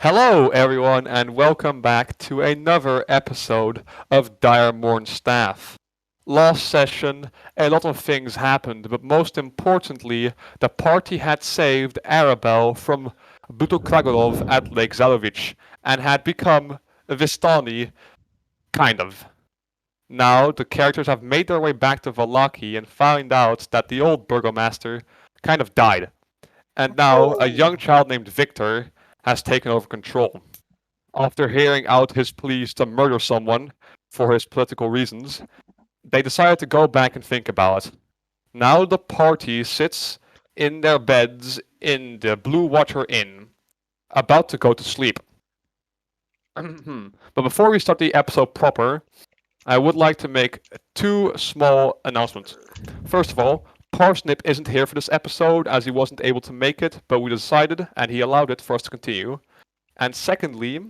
Hello, everyone, and welcome back to another episode of Diremourn Staff. Last session, a lot of things happened, but most importantly, the party had saved Arabelle from Butokragorov at Lake Zalovich and had become Vistani, kind of. Now, the characters have made their way back to Valaki and found out that the old burgomaster kind of died. And now, a young child named Victor has taken over control. After hearing out his pleas to murder someone for his political reasons, they decided to go back and think about it. Now the party sits in their beds in the Blue Water Inn, about to go to sleep. But before we start the episode proper, I would like to make two small announcements. First of all, Parsnip isn't here for this episode as he wasn't able to make it, but we decided and he allowed it for us to continue. And secondly,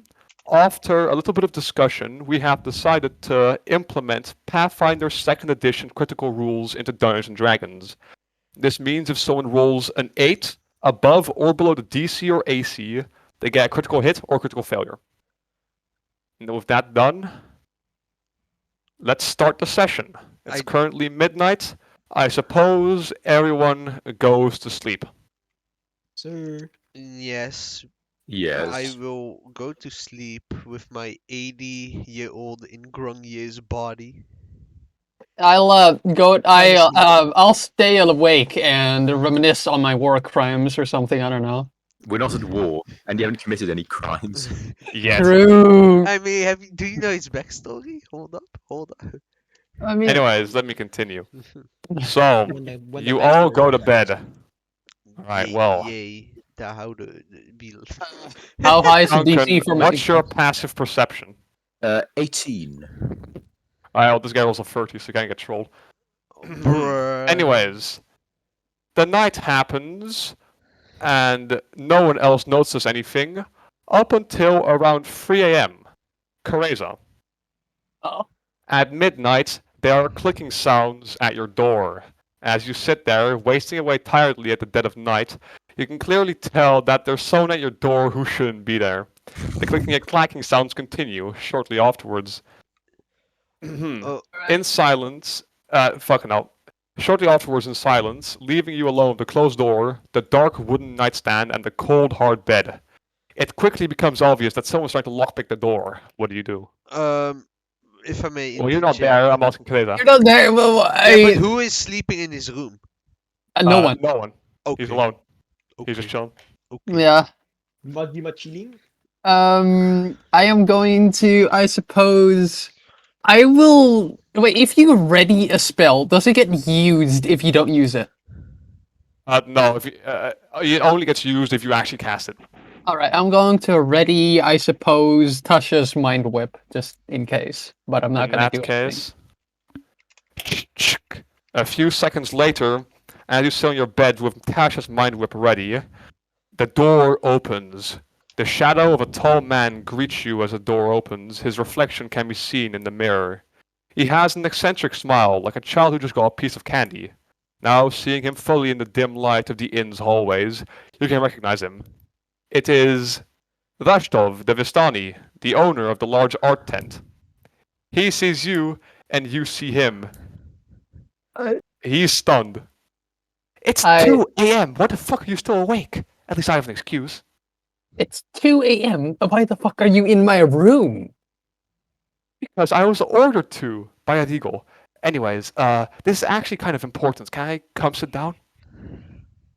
after a little bit of discussion, we have decided to implement Pathfinder 2nd Edition critical rules into Dungeons and Dragons. This means if someone rolls an 8 above or below the DC or AC, they get a critical hit or critical failure. And with that done, let's start the session. It's currently midnight. I suppose everyone goes to sleep. Sir. Yes, Yes. I will go to sleep with my 80-year-old in Grungye's body. I'll stay awake and reminisce on my war crimes or something. I don't know. We're not at war, and you haven't committed any crimes. Yes. True. I mean, do you know his backstory? Hold up. I mean, Anyways, let me continue. So, you all go to bed. Alright, well. Yay. How to be. how high is the Duncan, DC for what's your passive perception? 18. Well, this guy rolls a 30, so he can't get trolled. Bruh. Anyways, the night happens, and no one else notices anything up until around 3 a.m. Careza. Oh. At midnight, there are clicking sounds at your door. As you sit there, wasting away tiredly at the dead of night, you can clearly tell that there's someone at your door who shouldn't be there. The clicking and clacking sounds continue shortly afterwards. In silence, fucking hell. Shortly afterwards, in silence, leaving you alone with the closed door, the dark wooden nightstand, and the cold, hard bed. It quickly becomes obvious that someone's trying to lockpick the door. What do you do? If I may. Well, you're not interject- there. I'm asking Teresa. You're not there. Well, Yeah, but who is sleeping in his room? no one. No one. Okay. He's alone. Okay. He's just chilling. Okay. Yeah. Magma chilling? I am going to. I suppose. I will. Wait. If you ready a spell, does it get used if you don't use it? No. If it only gets used if you actually cast it. All right. I'm going to ready. I suppose Tasha's mind whip just in case, but I'm not In going that to do case, a few seconds later, as you sit on your bed with Tasha's mind whip ready, the door opens. The shadow of a tall man greets you as the door opens. His reflection can be seen in the mirror. He has an eccentric smile, like a child who just got a piece of candy. Now, seeing him fully in the dim light of the inn's hallways, you can recognize him. It is Rashtov the Vistani, the owner of the large art tent. He sees you, and you see him. He's stunned. It's 2 a.m. What the fuck are you still awake? At least I have an excuse. It's 2 a.m. Why the fuck are you in my room? Because I was ordered to by an eagle. Anyways, this is actually kind of important. Can I come sit down?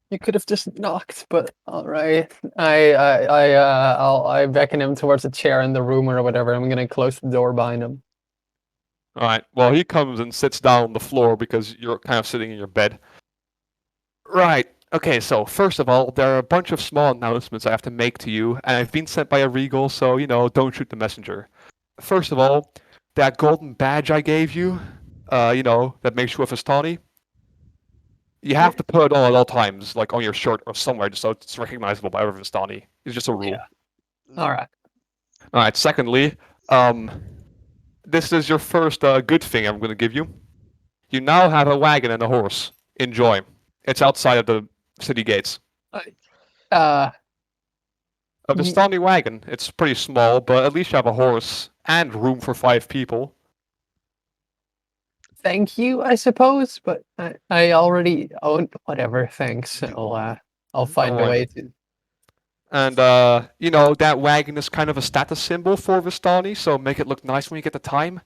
You could have just knocked, but all right. I beckon him towards a chair in the room or whatever. I'm gonna close the door behind him. All right. Well, he comes and sits down on the floor because you're kind of sitting in your bed. Right. Okay. So first of all, there are a bunch of small announcements I have to make to you, and I've been sent by a regal, so don't shoot the messenger. First of all, that golden badge I gave you, that makes you a Vistani. You have to put it on at all times, like on your shirt or somewhere, just so it's recognizable by every Vistani. It's just a rule. Yeah. All right. All right. Secondly, this is your first good thing I'm going to give you. You now have a wagon and a horse. Enjoy. It's outside of the city gates. A Vistani wagon. It's pretty small, but at least you have a horse and room for 5 people. Thank you, I suppose, but I already own whatever. Thanks. I'll find a way to. And, you know, that wagon is kind of a status symbol for Vistani, so make it look nice when you get the time.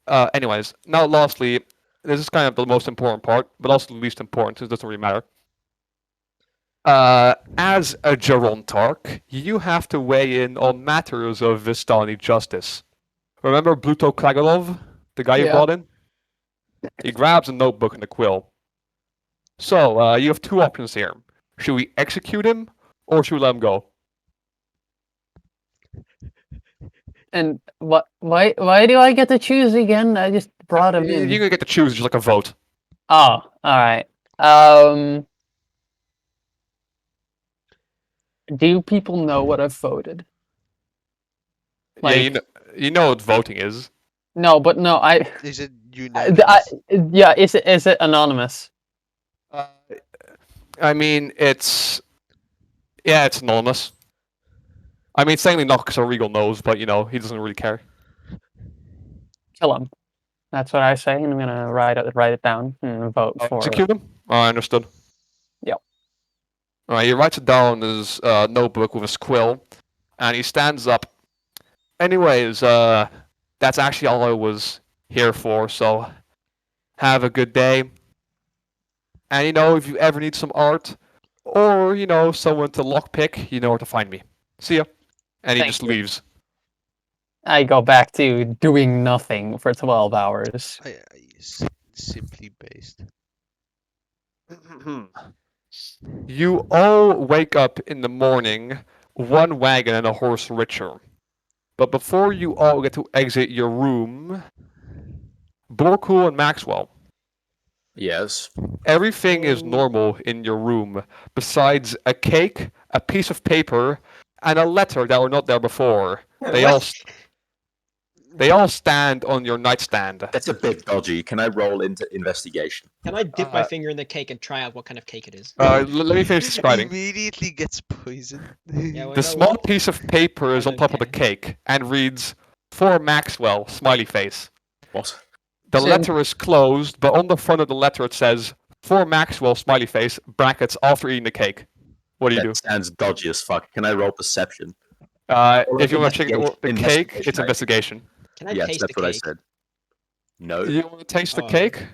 Anyways, now lastly, this is kind of the most important part, but also the least important, so it doesn't really matter. As a Gerontarch, you have to weigh in on matters of Vistani justice. Remember Bluto Klagolov, the guy you Yeah. brought in? He grabs a notebook and a quill. So, you have 2 options here. Should we execute him, or should we let him go? And what? Why do I get to choose again? I just brought him in. You get to choose, just like a vote. Oh, all right. Do people know what I've voted? Yeah, you know what voting is. No, but no, Is it unanimous? yeah, is it anonymous? I mean, it's anonymous. I mean, it's technically not because Regal knows, but you know, he doesn't really care. Kill him. That's what I say, and I'm gonna write it down and vote for. Execute him? Oh, I understood. Yep. Alright, he writes it down in his notebook with his quill, and he stands up. Anyways, that's actually all I was here for, so have a good day. And you know, if you ever need some art, or you know, someone to lockpick, you know where to find me. See ya. And he Thank just you. leaves. I go back to doing nothing for 12 hours. Simply based. You all wake up in the morning, 1 wagon and a horse richer. But before you all get to exit your room, Borkul and Maxwell, Yes. everything is normal in your room, besides a cake, a piece of paper, and a letter that were not there before. They all stand on your nightstand. That's a bit dodgy. Can I roll into investigation? Can I dip my finger in the cake and try out what kind of cake it is? Let me finish describing. Immediately gets poisoned. Yeah, well, The no, small what? piece of paper is I on don't top of the care. cake and reads, "For Maxwell, smiley face." What? The Sid. letter is closed, but on the front of the letter it says, "For Maxwell, smiley face," brackets, after eating the cake. What do you do? That sounds dodgy as fuck. Can I roll perception? If you want to check the cake, Investigation, it's right? investigation. Can I Yes, taste that's the what I cake? said. No. You want to taste the Oh. cake?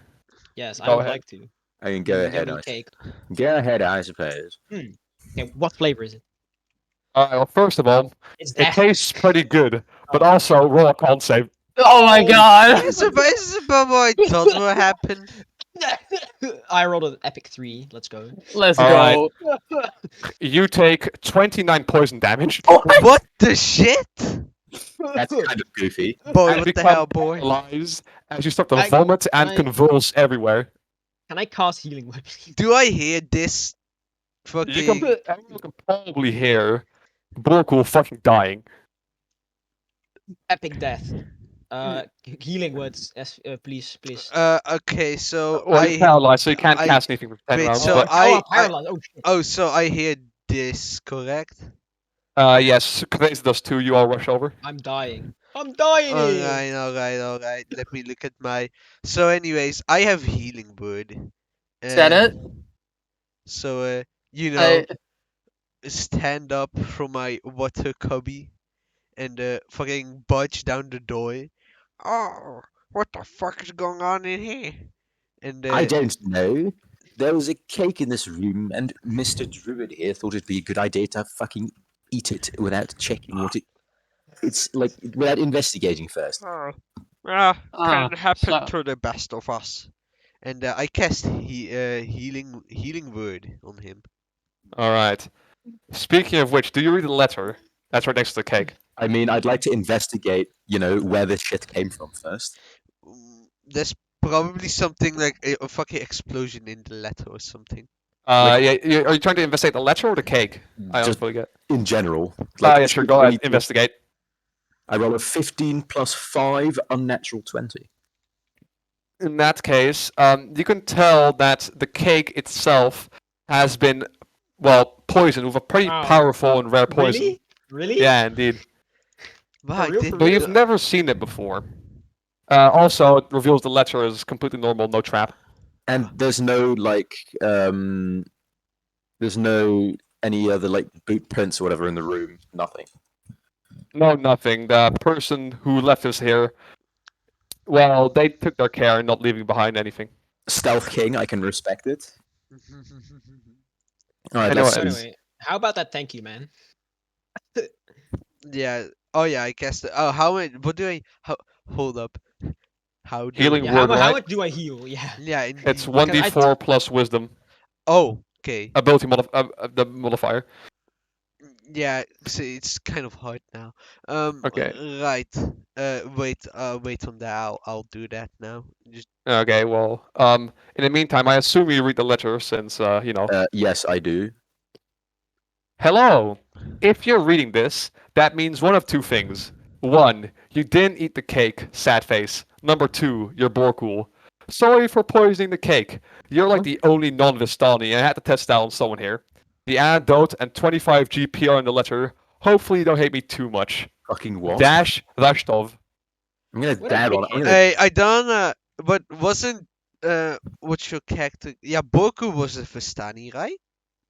Yes, I Go would ahead. like to. I can go ahead. Yummy cake. Go ahead, I suppose. Okay, what flavor is it? Well, first of all, It's it death. tastes pretty good, but also roll a con save. Oh my god! It's about what I thought would happen. I rolled an epic 3. Let's go. Let's Alright. go. You take 29 poison damage. What the shit? That's kind of goofy. Boy, and what the become hell, boy? paralyzed as you start to I- vomit and I- convulse everywhere. Can I cast healing word? please? Do I hear this? You can, Fucking. everyone can probably hear Borkul fucking dying. Epic death. Healing words, yes, please. Okay, so Well, he's I. paralyzed, so you can't I- cast anything for 10 wait, rounds. so But I- paralyzed. Oh shit. Oh, so I hear this, correct? yes, Crazy does too. You all rush over. I'm dying. I'm dying. Alright. Let me look at my. So, anyways, I have healing word. Is that it? So, you know, I, stand up from my water cubby and fucking budge down the door. Oh, what the fuck is going on in here? And I don't know. There was a cake in this room, and Mr. Druid here thought it'd be a good idea to fucking eat it without checking what it. It's like without investigating first. can happen so- to the best of us. And I cast healing word on him. Alright. Speaking of which, do you read the letter? That's right next to the cake. I mean, I'd like to investigate, where this shit came from first. There's probably something like a fucking explosion in the letter or something. Are you trying to investigate the letter or the cake? I don't Just fully get. in general. Yeah, sure. Go ahead. Investigate. I roll a 15 plus 5, unnatural 20. In that case, you can tell that the cake itself has been, poisoned with a pretty Wow. powerful and rare poison. Really? Really? Yeah, indeed. Wow, I real, for didn't But you've know- never seen it before. Also, it reveals the letter is completely normal, no trap. And there's no there's no any other like boot prints or whatever in the room. Nothing. No, nothing. The person who left us here, well, they took their care in not leaving behind anything. Stealth King, I can respect it. All right, Anyway. let's So see. anyway, how about that? Thank you, man. Yeah. Oh yeah, I guess. Oh, how much? What do I? Hold up. How do? Healing Yeah, word, how right? much do I heal? Yeah. Yeah, It's indeed. 1d4 plus wisdom. Oh, okay. Ability the modifier. Yeah, so it's kind of hard now. Okay. Right. Wait. Wait on that. I'll do that now. Just. Okay, well, in the meantime, I assume you read the letter since, you know. Yes, I do. Hello! If you're reading this, that means one of two things. One, you didn't eat the cake, sad face. Number two, you're Borkul. Sorry for poisoning the cake. You're like the only non-Vistani, and I had to test that on someone here. The antidote and 25 GPR in the letter. Hopefully you don't hate me too much. Fucking what? Dash Rashtov. I'm gonna What a dab on it. I'm dickhead. gonna... I done. But wasn't what's your character? Yeah, Boku was a Vistani, right?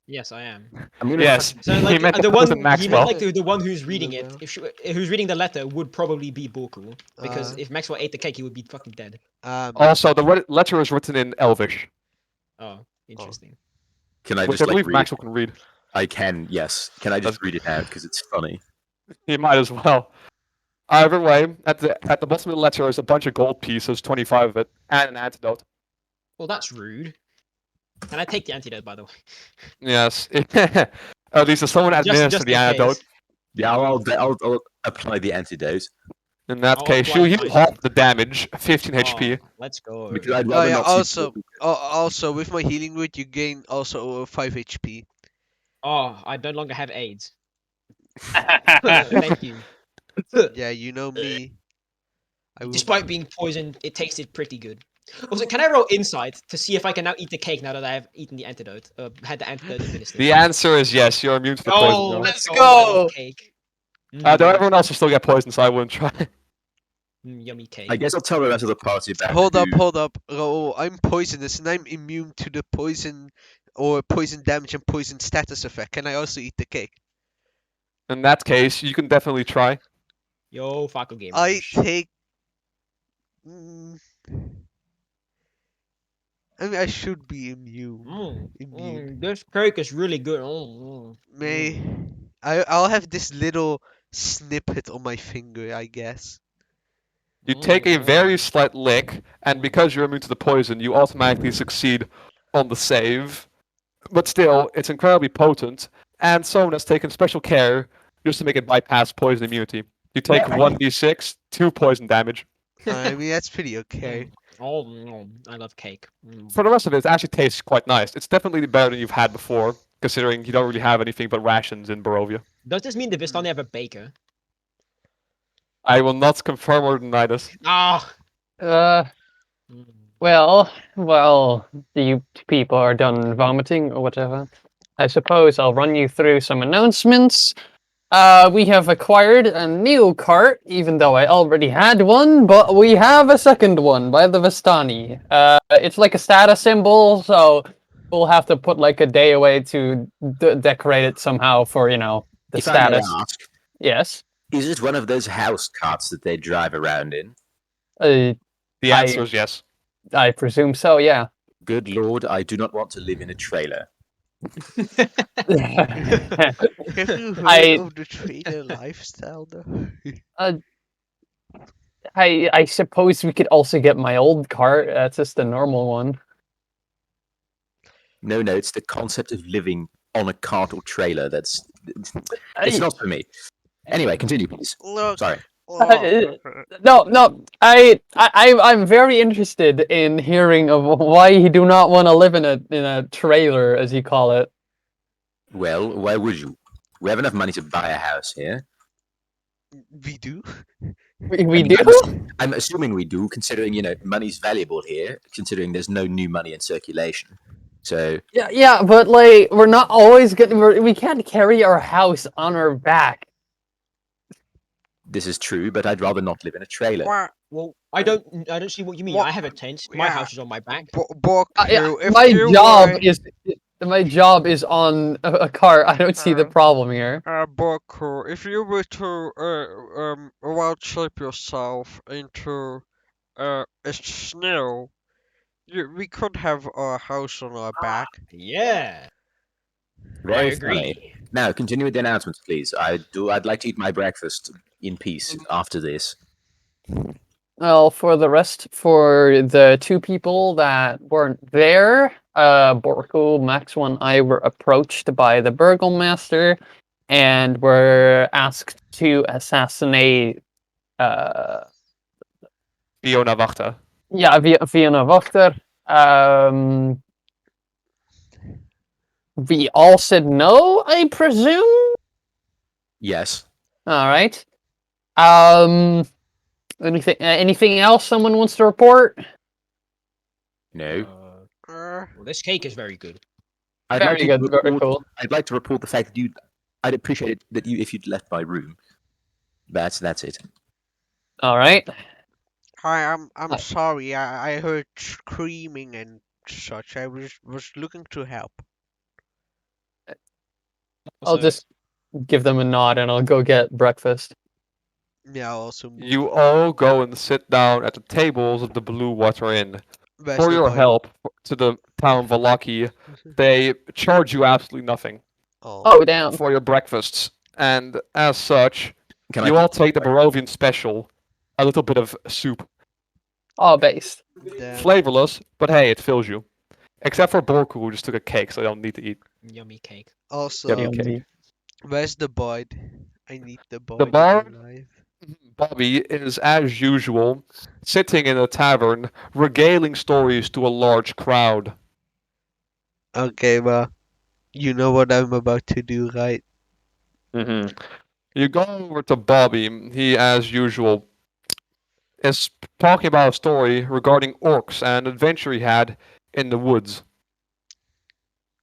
Yes, I am. I'm gonna Yes, So he like meant the the one person he Maxwell. meant like the one who's reading it, Maxwell. who's reading the letter would probably be Borku, because Uh, if Maxwell ate the cake, he would be fucking dead. Also, the letter is written in Elvish, Oh, interesting. Can I which just I like believe read Maxwell it? can read. I can. Yes. Can I just read it out because it's funny? He might as well. Either way, at the bottom of the letter is a bunch of gold pieces, 25 of it, and an antidote. Well, that's rude. Can I take the antidote, by the way? Yes. At least if someone administers Just the in antidote. case. Yeah, I'll apply the antidote In that I'll case, apply you heal mine. half the damage, 15 HP. Oh, let's go. because I'd oh rather yeah. not see Also, also with my healing word, you gain also 5 HP. Oh, I no longer have AIDS. Thank you. Yeah, you know me. I will. Despite being poisoned, it tasted pretty good. Also, can I roll insight to see if I can now eat the cake now that I have eaten the antidote? Had the antidote administered. The answer is yes, you're immune to the poison Oh, now. let's Let's go! I go! love cake. Though everyone else will still get poisoned, so I wouldn't try. Yummy cake. I guess I'll tell the rest of the party about. Hold up, who- hold up. Oh, I'm poisonous and I'm immune to the poison or poison damage and poison status effect. Can I also eat the cake? In that case, you can definitely try. Yo, Faco game. I take. Mm, I mean, I should be immune. Immune. This cake is really good. Mm. May I'll have this little snippet on my finger, I guess. You take a very slight lick, and because you're immune to the poison, you automatically succeed on the save. But still, it's incredibly potent, and someone has taken special care just to make it bypass poison immunity. You take 1d6, 2 poison damage. I mean, that's pretty okay. Oh, I love cake. For the rest of it, it actually tastes quite nice. It's definitely better than you've had before, considering you don't really have anything but rations in Barovia. Does this mean the Vistani have a baker? I will not confirm or deny this. Ah. Uh, well, you people are done vomiting or whatever. I suppose I'll run you through some announcements. We have acquired a new cart, even though I already had one, but we have a second one by the Vistani. It's like a status symbol, so we'll have to put like a day away to decorate it somehow for, the If I may status. ask, Yes. is it one of those house carts that they drive around in? Uh, The I- answer is yes. I presume so, yeah. Good lord, I do not want to live in a trailer. Have you heard I- of the trader lifestyle, though? I suppose we could also get my old cart. That's just a normal one. No, it's the concept of living on a cart or trailer that's it's I- not for me. Anyway, continue, please. Look. Sorry. No. I'm very interested in hearing of why you do not want to live in a trailer, as you call it. Well, why would you? We have enough money to buy a house here. We do. We mean, do. I'm assuming we do, considering money's valuable here. Considering there's no new money in circulation, so Yeah, but like we're not always we can't carry our house on our back This is true, but I'd rather not live in a trailer. What? Well, I don't see what you mean. What? I have a tent. My Yeah. house is on my back. Borku, if my you job were, is on a cart. I don't see the problem here. Borku, if you were to wild shape yourself into a snail, we could have a house on our back. Yeah, I Very agree. funny. Now, continue with the announcements, please. I'd like to eat my breakfast in peace after this. Well, for the two people that weren't there, Borko, Maxwell, and I were approached by the Burgomaster and were asked to assassinate, uh, Fiona Wachter. Vienna Wachter. We all said no, I presume? Yes. All right. Anything else someone wants to report? No. Uh, Well, this cake is very good. Very good, very cool. I'd like to report the fact that I'd appreciate it that if you'd left my room. That's it. All right. Hi, I'm Uh, sorry. I heard screaming and such. I was looking to help. I'll just give them a nod and I'll go get breakfast. Yeah, I'll also move. You all go and sit down at the tables of the Blue Water Inn. Where's For the your body? help to the town Valaki, they charge you absolutely nothing Oh, damn. for your breakfasts. And as such, Can you I all take the Barovian special, a little bit of soup. All based. Damn. Flavorless, but hey, it fills you. Except for Borku, who just took a cake, so they don't need to eat. Yummy cake. Also, Yummy cake. where's the bard? I need the bard. The in my bard? life. Bobby is, as usual, sitting in a tavern, regaling stories to a large crowd. Okay, well, you know what I'm about to do, right? Mm-hmm. You go over to Bobby. He, as usual, is talking about a story regarding orcs and an adventure he had in the woods.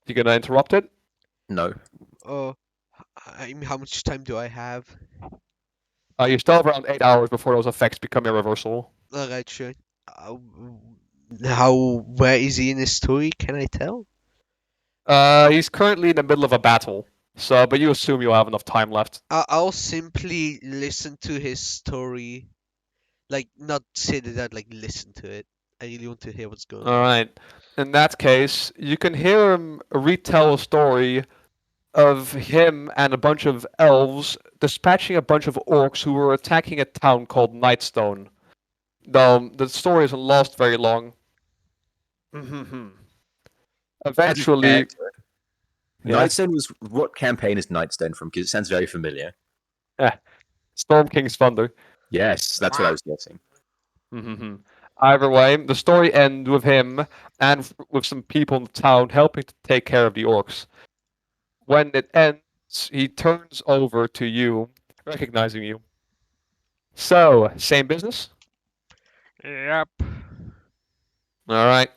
You gonna interrupt it? No. Oh, I mean, how much time do I have? You still have around 8 hours before those effects become irreversible. Alright, sure. Where is he in his story? Can I tell? He's currently in the middle of a battle, but you assume you'll have enough time left. I'll simply listen to his story. Like, not sit it out, like, listen to it. I really want to hear what's going on. Alright. In that case, you can hear him retell a story of him and a bunch of elves dispatching a bunch of orcs who were attacking a town called Nightstone. Though the story isn't last very long. Eventually, yeah? Nightstone was what campaign is Nightstone from? Because it sounds very familiar. Storm King's Thunder. Yes, that's what I was guessing. Either way, the story ends with him and with some people in the town helping to take care of the orcs. When it ends, he turns over to you, recognizing you. So, same business? Yep. Alright.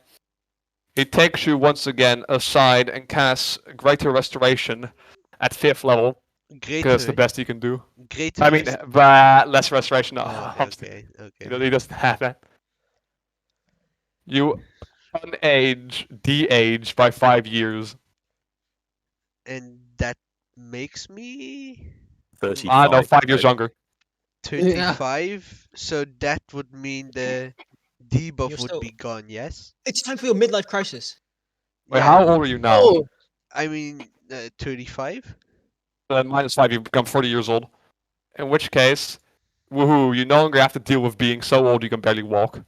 He takes you once again aside and casts Greater Restoration at 5th level, Great. because it's the best he can do. Great. I mean, less Restoration. Okay. He doesn't have that. You de-age by 5 years. And that makes me 35. No, 5 years younger. 35. So that would mean the debuff You're would still- be gone. Yes. It's time for your midlife crisis. Wait, Yeah, how old are you now? Oh, I mean, 35. Then -5, you become 40 years old. In which case, woohoo, you no longer have to deal with being so old you can barely walk.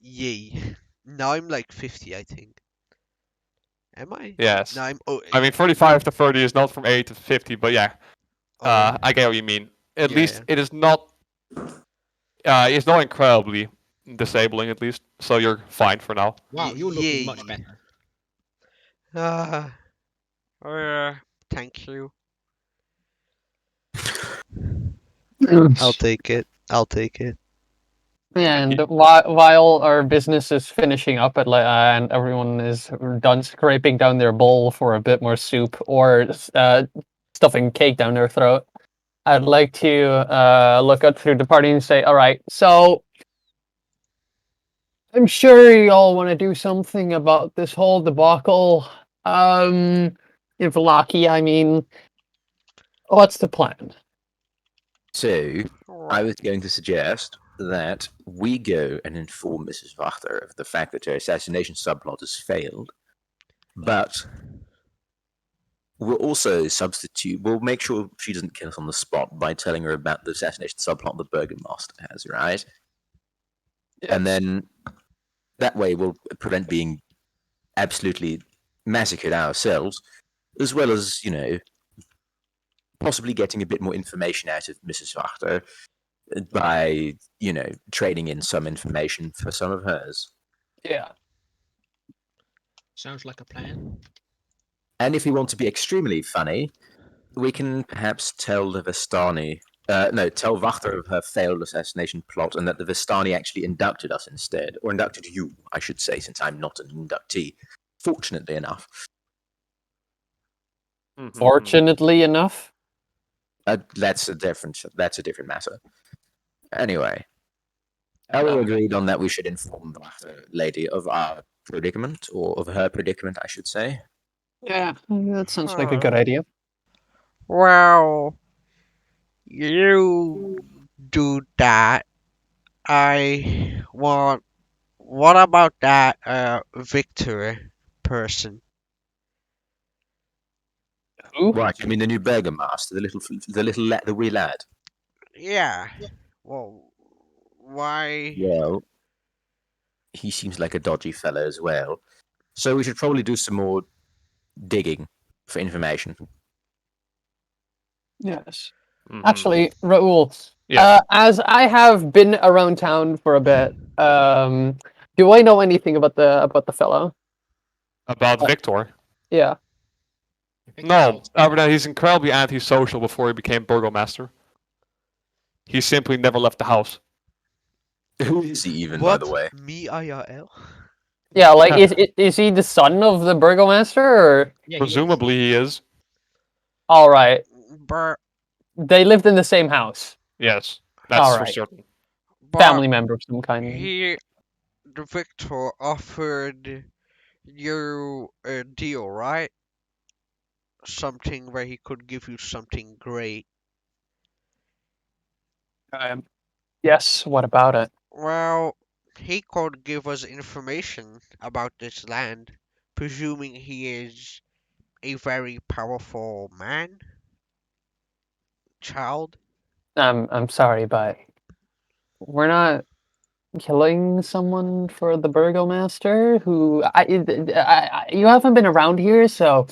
Yay. Now I'm like 50, I think. Am I? Yes. No, I'm. I mean, 35 to 30 is not from 8 to 50, but yeah. Oh, I get what you mean. At Yeah, least it is not. It's not incredibly disabling, at least. So you're fine for now. Wow, you're looking much yay. better. Ah. Thank you. I'll take it. I'll take it. and while our business is finishing up and everyone is done scraping down their bowl for a bit more soup or stuffing cake down their throat, I'd like to look up through the party and say, all right, so I'm sure you all want to do something about this whole debacle. In Vlaki, I mean, what's the plan? So, I Alright. was going to suggest that we go and inform Mrs. Wachter of the fact that her assassination subplot has failed, but we'll also we'll make sure she doesn't kill us on the spot by telling her about the assassination subplot the Burgomaster has, right? And then that way we'll prevent being absolutely massacred ourselves, as well as, possibly getting a bit more information out of Mrs. Wachter by, trading in some information for some of hers. Yeah. Sounds like a plan. And if we want to be extremely funny, we can perhaps tell the Vistani, tell Wachter of her failed assassination plot and that the Vistani actually inducted us instead. Or inducted you, I should say, since I'm not an inductee. Fortunately enough. Mhm. Fortunately enough. That's a different matter. Anyway, we agreed on that we should inform the Wachter lady of our predicament, or of her predicament, I should say. Yeah, that sounds like a good idea. Well, you do that. I want. What about that Victor person? Who? Right, you mean the new Burgomaster, the wee lad? Yeah. Well, why? Well, he seems like a dodgy fellow as well. So we should probably do some more digging for information. Yes. Mhm. Actually, Raoul, Yeah. as I have been around town for a bit, do I know anything about the fellow? About Victor? Yeah. No, other than he's incredibly antisocial before he became Burgomaster. He simply never left the house. Who is he even, by the way? Me IRL? Yeah, like is he the son of the Burgomaster or? Yeah, Presumably he is. All right, But they lived in the same house. Yes, that's for Alright. certain. Family member of some kind. The Victor offered you a deal, right? Something where he could give you something great. Yes. What about it? Well, he could give us information about this land, presuming he is a very powerful man, child. I'm sorry, but we're not killing someone for the Burgomaster. You haven't been around here, so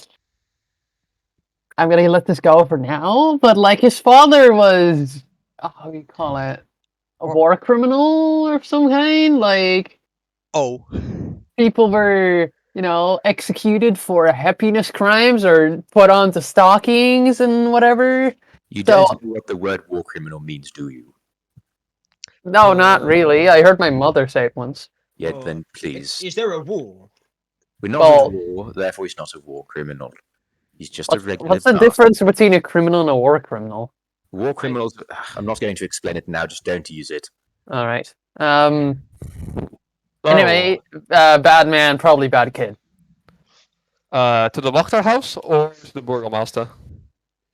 I'm gonna let this go for now. But like his father was, how do you call it, a war criminal of some kind. Like Oh, people were, executed for happiness crimes or put onto stockings and whatever. You So don't know what the word war criminal means, do you? no, not really. I heard my mother say it once. Yet then, please. Is there a war? We're not Well- at war, therefore he's not a war criminal. He's just a regular What's the bastard. difference between a criminal and a war criminal? War criminals, I'm not going to explain it now, just don't use it. All right. Oh, Anyway, bad man, probably bad kid. to the Wachterhouse or to the Burgomaster?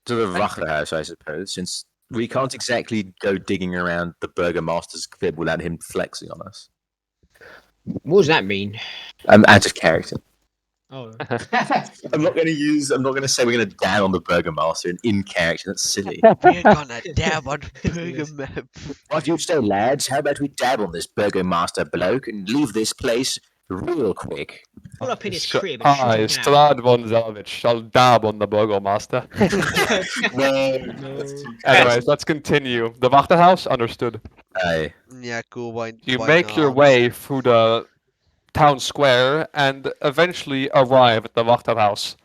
To the Wachterhuis, I suppose, since we can't exactly go digging around the Burgomaster's crib without him flexing on us. What does that mean? I'm out of character. Oh, I'm not going to say we're going to dab on the Burgomaster in character. That's silly. we're gonna dab on Burger Map. What do you say, lads? How about we dab on this Burgomaster bloke and leave this place real quick? pull up in his Sh- crib and shoot I, him down. Strahd von Zelvich, shall dab on the Burgomaster. Anyways, let's continue. The Wachterhouse, understood. Aye. Yeah, cool. Why You make your way through the town square and eventually arrive at the Wachterhaus.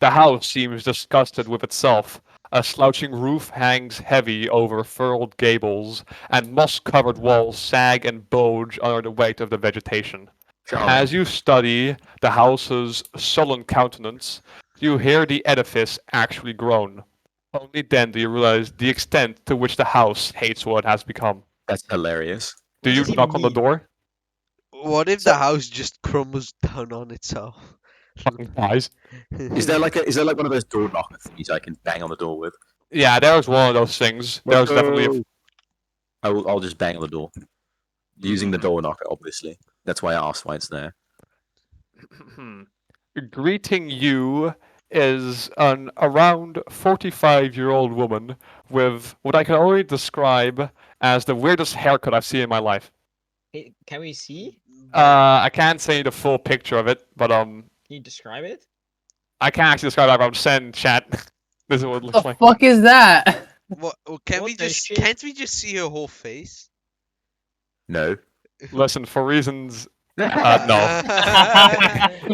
The house seems disgusted with itself. A slouching roof hangs heavy over furrowed gables, and moss-covered walls sag and bulge under the weight of the vegetation. As you study the house's sullen countenance, you hear the edifice actually groan. Only then do you realize the extent to which the house hates what it has become. That's hilarious. Do What you does it knock on the mean? door? What if So- the house just crumbles down on itself? Fucking dies. Is there like one of those door knocker thingies I can bang on the door with? Yeah, there's one of those things. There's definitely a I'll just bang on the door. Using the door knocker, obviously. That's why I asked why it's there. Greeting you is an around 45-year-old woman with what I can only describe as the weirdest haircut I've seen in my life. Can we see? I can't say the full picture of it, but Can you describe it? I can't actually describe it. I'm sending chat. This is what it looks The like. fuck is that? What? Can What we the just? shit? Can't we just see her whole face? No. Listen, for reasons no.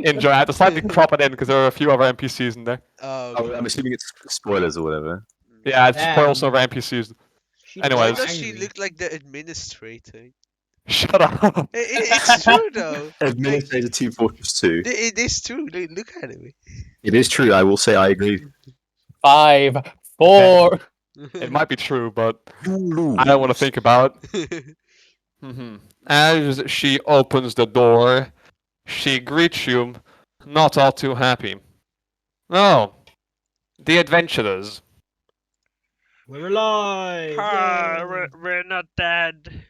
Enjoy. I have to slightly crop it in because there are a few other NPCs in there. Oh, Oh, I'm assuming it's spoilers or whatever. Yeah, it's spoils Damn. over NPCs. She Why Anyways. does she angry. look like the administrator? Shut up. It's true though. Administrator 2 Fortress 2. It is true. Look at it. It is true, I will say I agree. 5, 4. It might be true, but I don't want to think about it. As she opens the door, she greets you, not all too happy. Oh, the adventurers. We're alive! Ah, yay. we're not dead.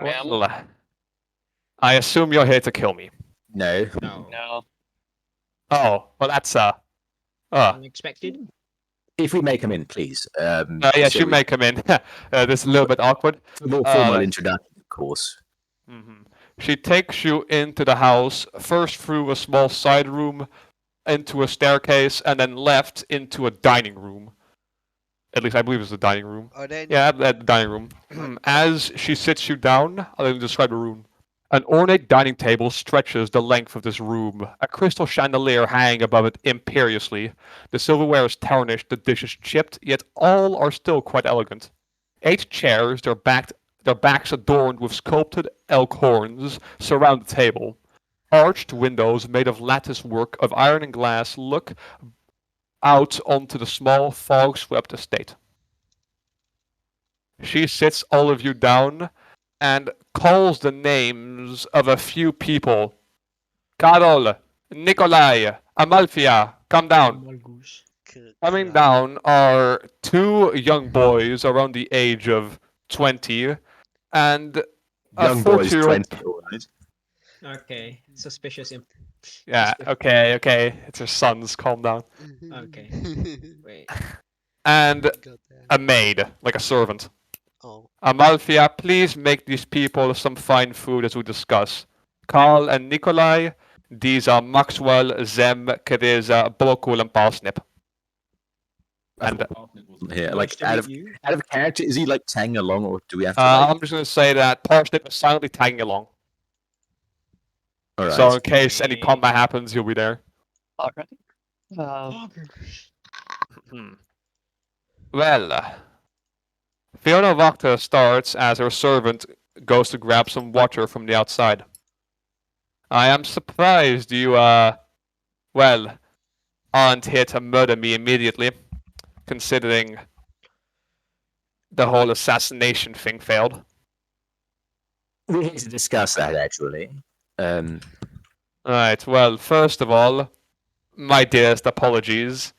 Well, I assume you're here to kill me. No. No. No. Oh, well that's Unexpected? If we may come in, please. yes, shall you we- may come in. This is a little bit awkward. A more formal Uh, introduction, of course. She takes you into the house, first through a small side room, into a staircase, and then left into a dining room. At least I believe it's a dining room. Are there any- Yeah, at the dining room. As she sits you down, I'll even describe the room. An ornate dining table stretches the length of this room, a crystal chandelier hanging above it imperiously. The silverware is tarnished, the dishes chipped, yet all are still quite elegant. 8 chairs, their backs adorned with sculpted elk horns, surround the table. Arched windows made of lattice work of iron and glass look out onto the small fog-swept estate. She sits all of you down and calls the names of a few people. Karol, Nikolai, Amalfia, come down. Malgus. Coming down are 2 young boys around the age of 20 and a Young boys, 40-year-old. 20, alright. Okay. Suspicious. Yeah, okay. It's her sons, calm down. Okay. Wait. And Goddamn. a maid, like a servant. Oh. Amalfia, please make these people some fine food as we discuss. Karl and Nikolai, these are Maxwell, Zem, Teresa, Bokul, and Parsnip. And Here, Nice to out meet of you. character, is he like tagging along, or do we have to? Like... I'm just going to say that Parsnip is silently tagging along. Alright. So in case any combat happens, he'll be there. Alright. Well, Fiona Wachter starts as her servant goes to grab some water from the outside. I am surprised you, well, aren't here to murder me immediately, considering the whole assassination thing failed. We need to discuss that actually. Alright, well, first of all, my dearest apologies,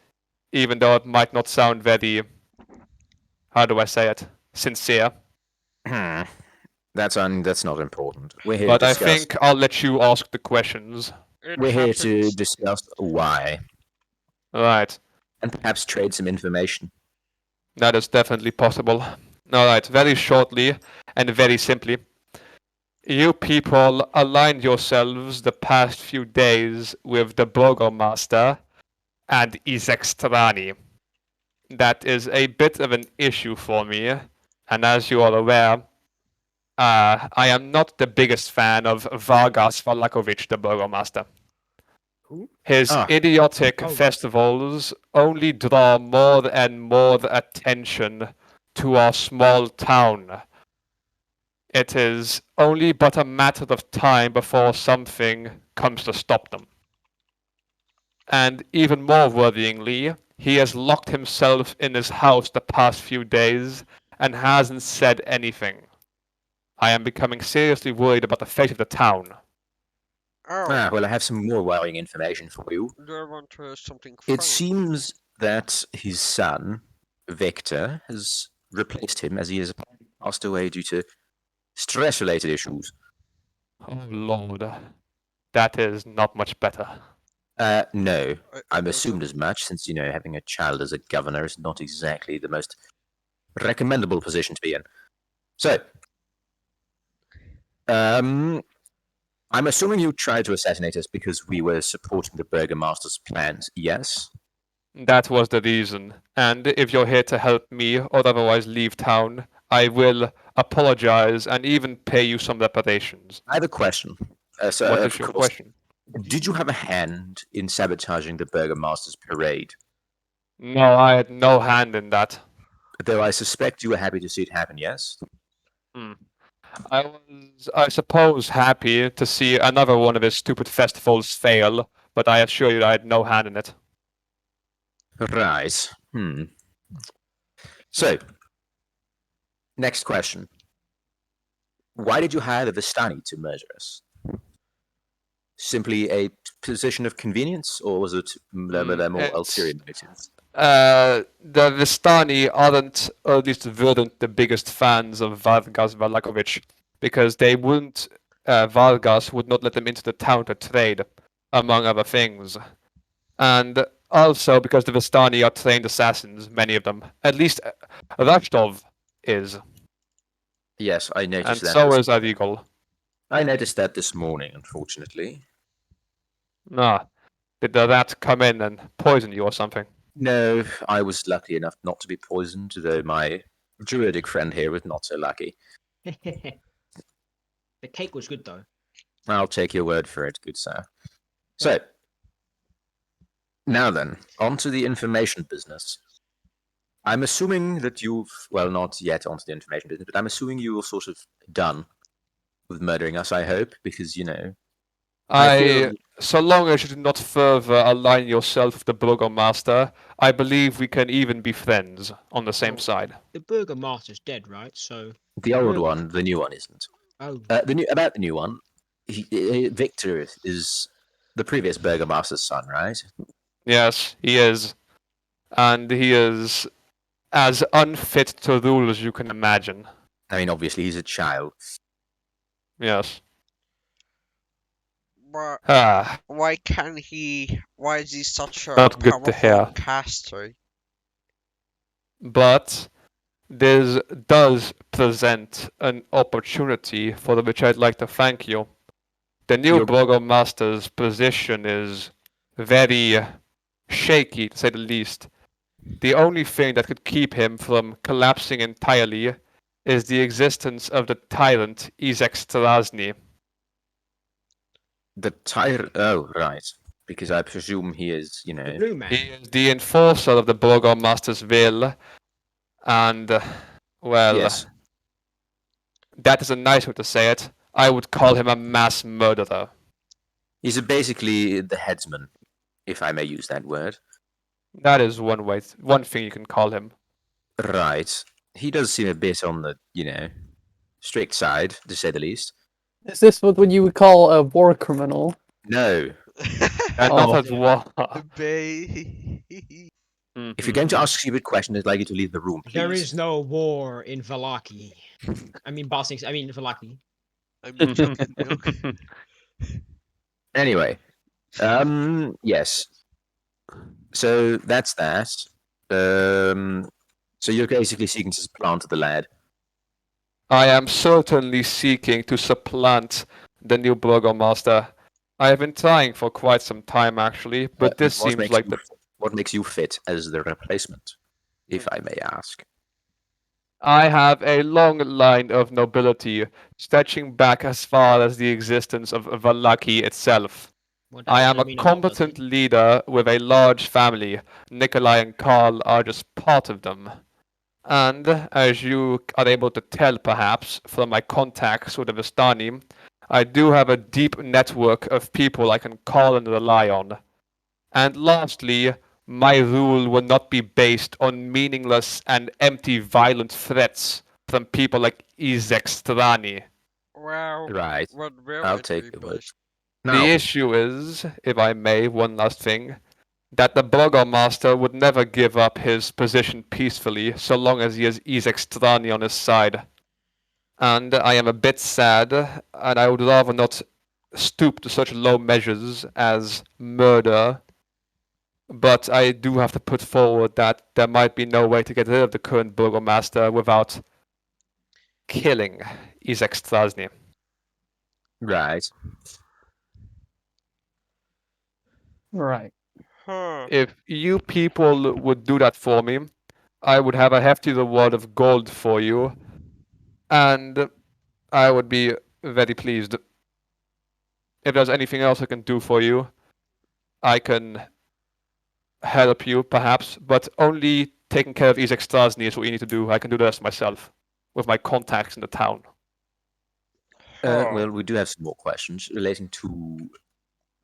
even though it might not sound very, how do I say it, sincere. That's not important. We're here But to I discuss. think I'll let you ask the questions. We're here to discuss why, Alright, and perhaps trade some information. that is definitely possible. Alright, very shortly and very simply. You people aligned yourselves the past few days with the Burgomaster and Izekstrani. That is a bit of an issue for me, and as you are aware, I am not the biggest fan of Vargas Valakovic, the Burgomaster. His Ah. idiotic Oh. festivals only draw more and more attention to our small town. It is only but a matter of time before something comes to stop them. And even more worryingly, he has locked himself in his house the past few days and hasn't said anything. I am becoming seriously worried about the fate of the town. Oh, Well, I have some more worrying information for you. do I want to hear something It funny? seems that his son, Victor, has replaced him as he has passed away due to stress-related issues. Oh lord, that is not much better. No, I I'm don't assumed know. as much, since, having a child as a governor is not exactly the most recommendable position to be in. So, I'm assuming you tried to assassinate us because we were supporting the Burgomaster's plans, yes? That was the reason, and if you're here to help me or otherwise leave town, I will apologize and even pay you some reparations. I have a question. So, What of is your course, question? did you have a hand in sabotaging the Burgomaster's parade? No, I had no hand in that. Though I suspect you were happy to see it happen, yes? I was, I suppose, happy to see another one of his stupid festivals fail, but I assure you I had no hand in it. Right. So, next question. Why did you hire the Vistani to murder us? Simply a position of convenience, or was it there more it's- ulterior motives? The Vistani aren't, or at least weren't, the biggest fans of Vargas Valakovich, because they wouldn't, Vargas would not let them into the town to trade, among other things. And also because the Vistani are trained assassins, many of them. At least Rashtov is, Yes, I noticed and that. so is Arigol. I noticed that this morning, unfortunately. Ah, did the rat come in and poison you or something? No, I was lucky enough not to be poisoned, though my druidic friend here was not so lucky. The cake was good though. I'll take your word for it, good sir. So, now then, on to the information business. I'm assuming that well, not yet onto the information business, but I'm assuming you were sort of done with murdering us, I hope, because, I feel So long as you do not further align yourself with the Burgomaster, I believe we can even be friends on the same Oh. side. The Burgomaster's dead, right? So the old Really? one, the new one isn't. oh, About the new one, Victor is the previous Burgomaster's son, right? Yes, he is. And he is as unfit to rule as you can imagine. I mean, obviously, he's a child. Yes. But Ah, why can he? Why is he such a not good to powerful hear. caster? But this does present an opportunity for which I'd like to thank you. The new Your- Burgomaster's position is very shaky, to say the least. The only thing that could keep him from collapsing entirely is the existence of the tyrant Izek Strasny. The tyrant. Oh, right. Because I presume he is, the blue man. He is the enforcer of the Burgomaster's will, and, well, Yes. that is a nice way to say it. I would call him a mass murderer. He's basically the headsman, if I may use that word. That is one thing you can call him. Right. He does seem a bit on the, strict side, to say the least. Is this what you would call a war criminal? No. And Oh. not as war. Bae. If you're going to ask stupid questions, I'd like you to leave the room, please. There is no war in Valaki. I mean, Balsings. I mean, Valaki. I mean, chocolate milk. Anyway, yes. So that's that. So you're basically seeking to supplant the lad. I am certainly seeking to supplant the new Burgomaster. I have been trying for quite some time, actually, but this What seems makes like you- the. What makes you fit as the replacement, if I may ask? I have a long line of nobility stretching back as far as the existence of Valaki itself. What I does am that a mean about competent Balsing? leader with a large family. Nikolai and Karl are just part of them. And, as you are able to tell perhaps from my contacts with the Vistani, I do have a deep network of people I can call and rely on. And lastly, my rule will not be based on meaningless and empty violent threats from people like Izek Strani. Well, Right. what will I'll it take be your word. based? The Now, issue is, if I may, one last thing, that the Burgomaster would never give up his position peacefully so long as he has Izek Strani on his side. And I am a bit sad, and I would rather not stoop to such low measures as murder, but I do have to put forward that there might be no way to get rid of the current Burgomaster without killing Izek Strasny. right. Right. Huh. If you people would do that for me, I would have a hefty reward of gold for you, and I would be very pleased. If there's anything else I can do for you, I can help you, perhaps, but only taking care of Izek Strasny is what you need to do. I can do the rest myself, with my contacts in the town. Well, we do have some more questions relating to.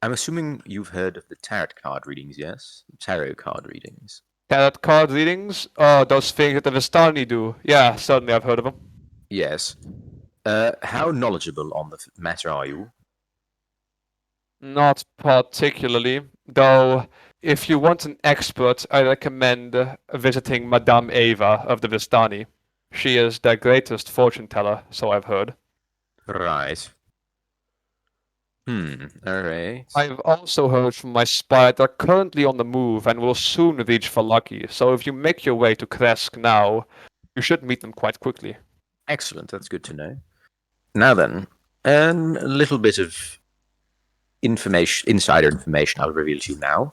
I'm assuming you've heard of the tarot card readings, yes? Tarot card readings. Tarot card readings? Oh, those things that the Vistani do. Yeah, certainly I've heard of them. Yes. How knowledgeable on the matter are you? Not particularly, though if you want an expert, I recommend visiting Madam Eva of the Vistani. She is their greatest fortune teller, so I've heard. Right. Alright. I've also heard from my spy that they're currently on the move and will soon reach Valaki, so if you make your way to Kresk now, you should meet them quite quickly. Excellent, that's good to know. Now then, a little bit of insider information I'll reveal to you now.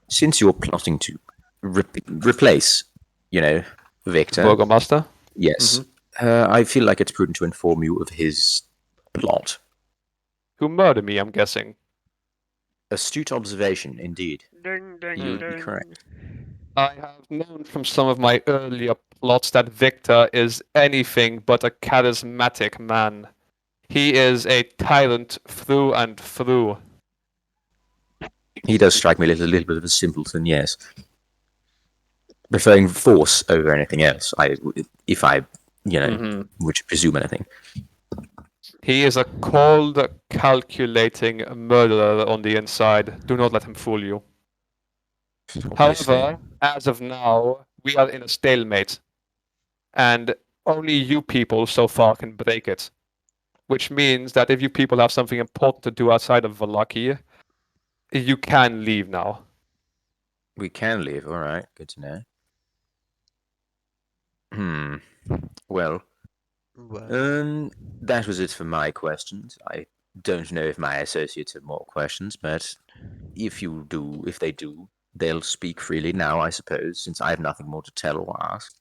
Since you're plotting to replace, Victor, Burgomaster? yes, I feel like it's prudent to inform you of his plot. Who murdered me, I'm guessing. Astute observation, indeed. Ding, ding, You would be ding. correct. I have known from some of my earlier plots that Victor is anything but a charismatic man. He is a tyrant through and through. He does strike me as a little bit of a simpleton, yes. Preferring force over anything else, if I would presume anything. He is a cold, calculating murderer on the inside. Do not let him fool you. Obviously. However, as of now, we are in a stalemate. And only you people so far can break it. Which means that if you people have something important to do outside of Valaki, you can leave now. We can leave, alright, good to know. Well, Well, that was it for my questions. I don't know if my associates have more questions, but if they do, they'll speak freely now, I suppose, since I have nothing more to tell or ask.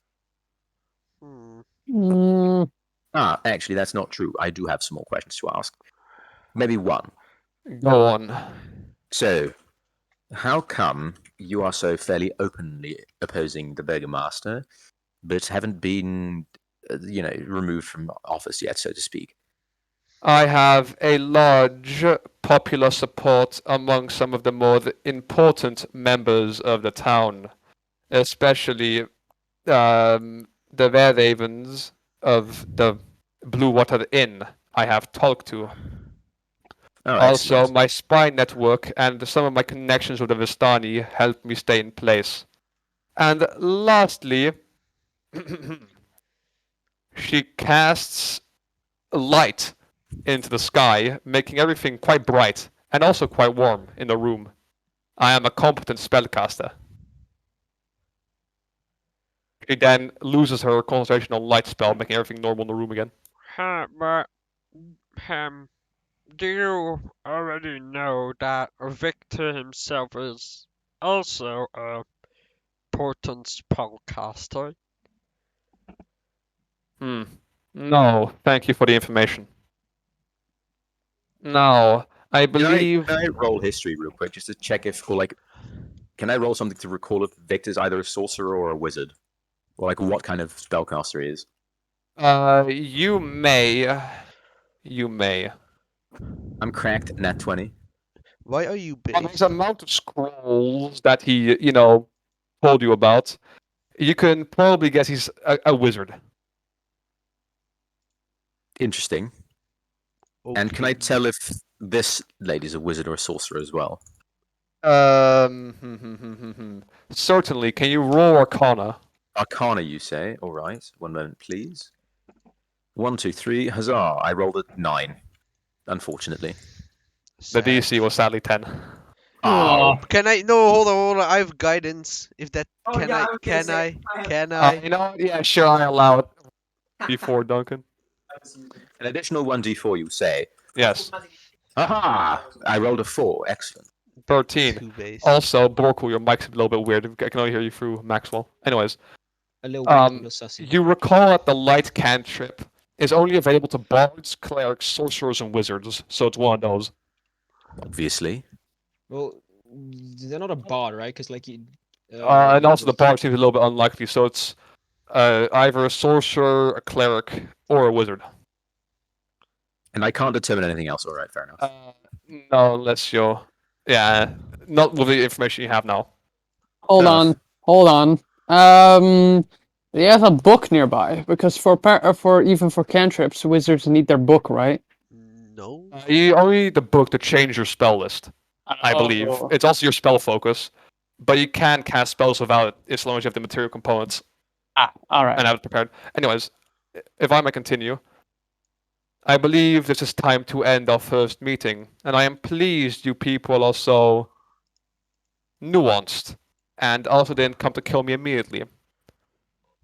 hmm. Mm, Actually, that's not true. I do have some more questions to ask. Maybe one. Go on. So, how come you are so fairly openly opposing the Burgomaster, but haven't been, removed from office yet, so to speak? I have a large popular support among some of the more important members of the town, especially the Ravens of the Blue Water Inn I have talked to. Oh, Also, excellent. my spy network and some of my connections with the Vistani helped me stay in place. And lastly, she casts light into the sky, making everything quite bright and also quite warm in the room. I am a competent spellcaster. She then loses her concentration on light spell, making everything normal in the room again. But do you already know that Victor himself is also a potent spellcaster? No, thank you for the information. Now, I believe... Can I roll history real quick, just to check if, can I roll something to recall if Victor's either a sorcerer or a wizard? Or, what kind of spellcaster he is? You may. You may. I'm cracked, nat 20. Why are you On his based? amount of scrolls that he, told you about, you can probably guess he's a wizard. Interesting. And can I tell if this lady's a wizard or a sorcerer as well? Certainly. Can you roll Arcana? Arcana, you say? All right. One moment, please. 1, 2, 3. Huzzah! I rolled a 9. Unfortunately. The DC was sadly 10. Oh. Can I? No, hold on. I have guidance. If that can I? Can I? Can I? Yeah, sure, I allow it. Before Duncan. An additional 1d4, you say? Yes. Aha! I rolled a 4. Excellent. 13. Two base. Also, Borkul, your mic's a little bit weird. I can only hear you through Maxwell. Anyways, A little weird, a little sussy. you recall that the light cantrip is only available to bards, clerics, sorcerers, and wizards, so it's one of those. Obviously. Well, they're not a bard, right? Because like you. And also the bard seems a little bit unlikely, so it's either a sorcerer, a cleric, or a wizard. And I can't determine anything else. All right, fair enough. No, unless you're... Yeah, not with the information you have now. Hold Enough. on. Do you have a book nearby? Because for even for cantrips, wizards need their book, right? No. You only need the book to change your spell list, I believe. Oh. It's also your spell focus, but you can cast spells without it as long as you have the material components All right. and have it prepared. Anyways, if I may continue, I believe this is time to end our first meeting, and I am pleased you people are so nuanced and also didn't come to kill me immediately.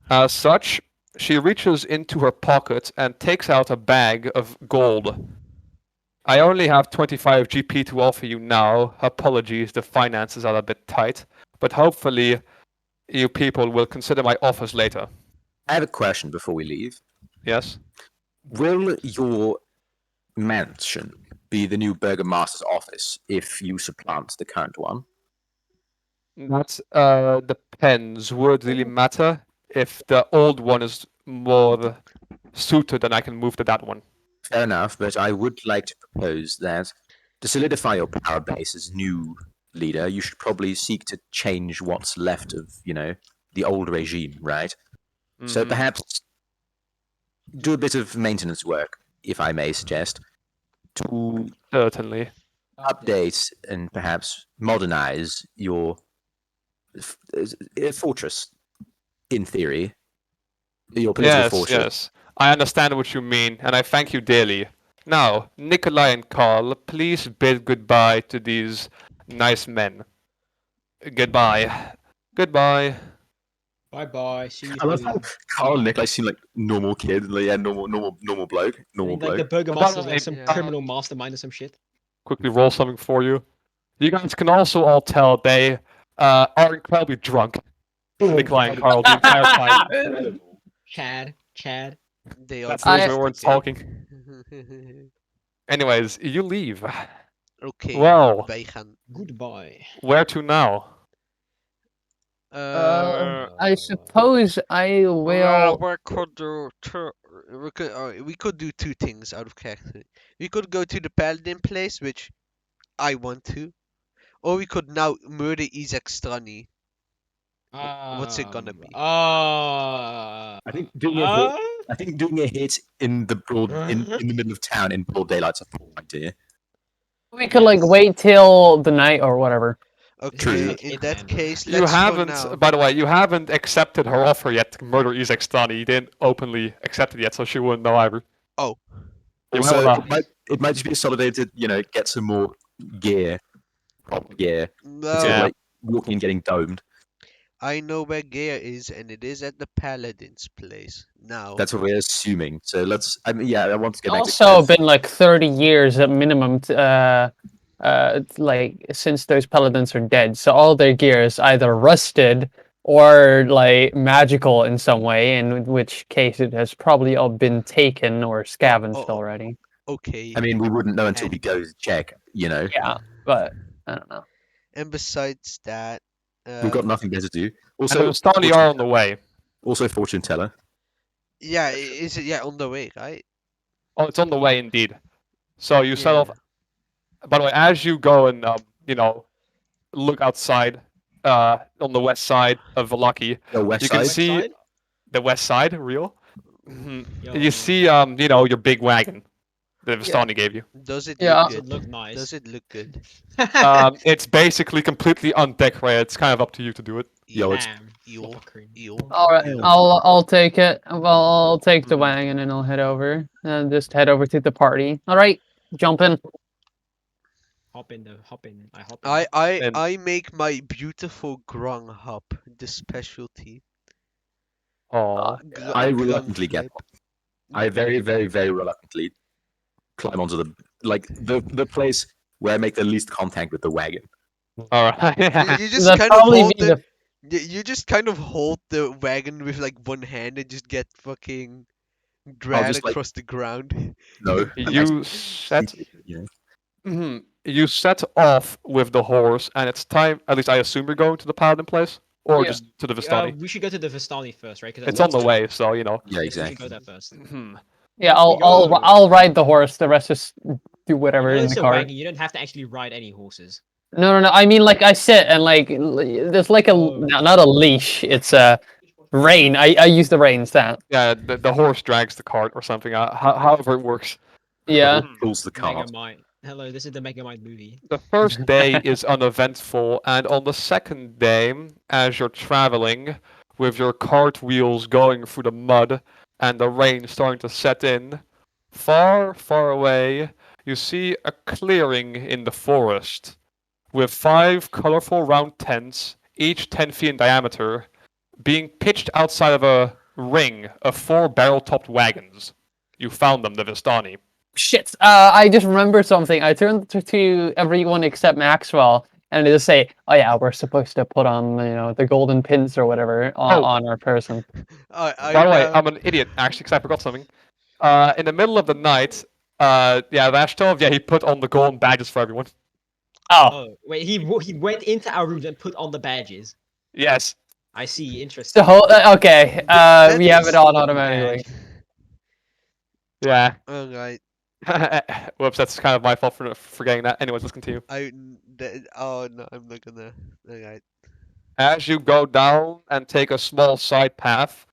As such, she reaches into her pocket and takes out a bag of gold. I only have 25 GP to offer you now. Apologies, the finances are a bit tight, but hopefully you people will consider my offers later. I have a question before we leave. Yes? Will your mansion be the new burgomaster's office if you supplant the current one? That depends. Would it really matter? If the old one is more suited, then I can move to that one. Fair enough, but I would like to propose that to solidify your power base as new leader, you should probably seek to change what's left of, the old regime, right? So Mhm. perhaps do a bit of maintenance work, if I may suggest, to Certainly. update and perhaps modernize your fortress, in theory. Your political fortress. Yes. I understand what you mean, and I thank you dearly. Now, Nikolai and Karl, please bid goodbye to these nice men. Goodbye. Goodbye. Bye bye. See you. I love how soon. Carl and Nikolai seem like normal kids. Like, yeah, normal bloke. I Normal think, like the bloke. burgomaster's like some Yeah. criminal mastermind or some shit. Quickly roll something for you. You guys can also all tell they are incredibly drunk. Nikolai and Karl the entire time. Chad. They are. That's the reason we based, weren't okay? talking. Anyways, you leave. Okay. Well, Wij gaan. Goodbye. where to now? I suppose I will. We could do we could do two things out of character. We could go to the Paladin place, which I want to, or we could now murder Isaac Strani. What's it gonna be? I think doing a hit in the broad in the middle of town in broad daylight's a poor idea. We could like wait till the night or whatever. Okay, Fuck in it, that man. case, You let's haven't, go now. by the way, you haven't accepted her offer yet to murder Isaac Stani. You didn't openly accept it yet, so she wouldn't know either. Oh. You Also, have a- it might just be a solidated, get some more gear, proper gear, instead Yeah. of like walking and getting domed. I know where Gaia is, and it is at the Paladin's place. Now. That's what we're assuming. So let's. I want to get back Also to been like 30 years at minimum, like since those paladins are dead. So all their gear is either rusted or like magical in some way, in which case it has probably all been taken or scavenged Oh. already. Okay. I mean, we wouldn't know until we go check. Yeah, but I don't know. And besides that, We've got nothing better to do. And Also, the Stani are on the way. also fortune teller. yeah, is it on the way, right? Oh, it's on the way indeed. So you set off. By the way, as you go and look outside, on the west side of Valaki, The west you can side. West see side? the west side. Real. Mhm. Yo. You see, your big wagon that Vistani gave you. Does it Yeah. look Does it good? look nice? Does it look good? It's basically completely undecorated. It's kind of up to you to do it. Yo, it's Damn. Eel. Love a cream. Eel. All right, Ew. I'll take it. Well, I'll take the Mhm. wagon and I'll head over and just head over to the party. All right, jump in. Hop in. I hop in. And I make my beautiful grung hop the specialty. oh, I reluctantly get. type. I very, very, very reluctantly climb onto the place where I make the least contact with the wagon. all right. You just That'd kind of probably hold be the. the You just kind of hold the wagon with like one hand and just get fucking I'll dragged just like across the ground. no. You set You know. you set off with the horse, and it's time. At least I assume you're going to the Paladin place, or Yeah. just to the Vistani. We should go to the Vistani first, right? 'Cause It's on the that's- way, so you know. Yeah, Yes, we should exactly. go there first. Mhm. yeah. You go- I'll ride the horse. The rest just do You whatever know in it's the a car. wagon. You don't have to actually ride any horses. No. I mean, like I sit and like there's like a Oh. not a leash. It's a rein. I use the reins. That. Yeah, the horse drags the cart or something. However it works. Yeah. Pulls the cart. Megamind. Hello, this is the Megamind movie. The first day is uneventful, and on the second day, as you're traveling with your cartwheels going through the mud and the rain starting to set in, far, far away, you see a clearing in the forest with 5 colorful round tents, each 10 feet in diameter, being pitched outside of a ring of 4 barrel-topped wagons. You found them, the Vistani. Shit. I just remembered something. I turned to everyone except Maxwell, and they just say, "Oh yeah, we're supposed to put on the golden pins or whatever on our person." By the way, I'm an idiot, actually, because I forgot something. In the middle of the night, Vashtov, he put on the golden badges for everyone. Oh, Oh, wait, he went into our rooms and put on the badges. Yes. I see, interesting. so okay. That We have is it on so automatically. Yeah. Alright. Whoops, that's kind of my fault for forgetting that. Anyways, let's continue. Oh no, I'm not gonna. Alright. As you go down and take a small side path,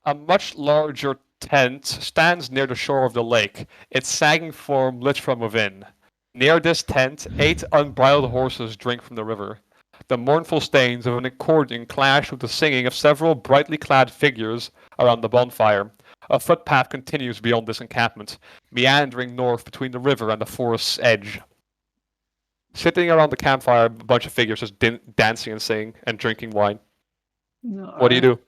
a much larger tent stands near the shore of the lake, its sagging form lit from within. Near this tent, 8 unbridled horses drink from the river. The mournful strains of an accordion clash with the singing of several brightly clad figures around the bonfire. A footpath continues beyond this encampment, meandering north between the river and the forest's edge. Sitting around the campfire, a bunch of figures just dancing and singing and drinking wine. What do you do?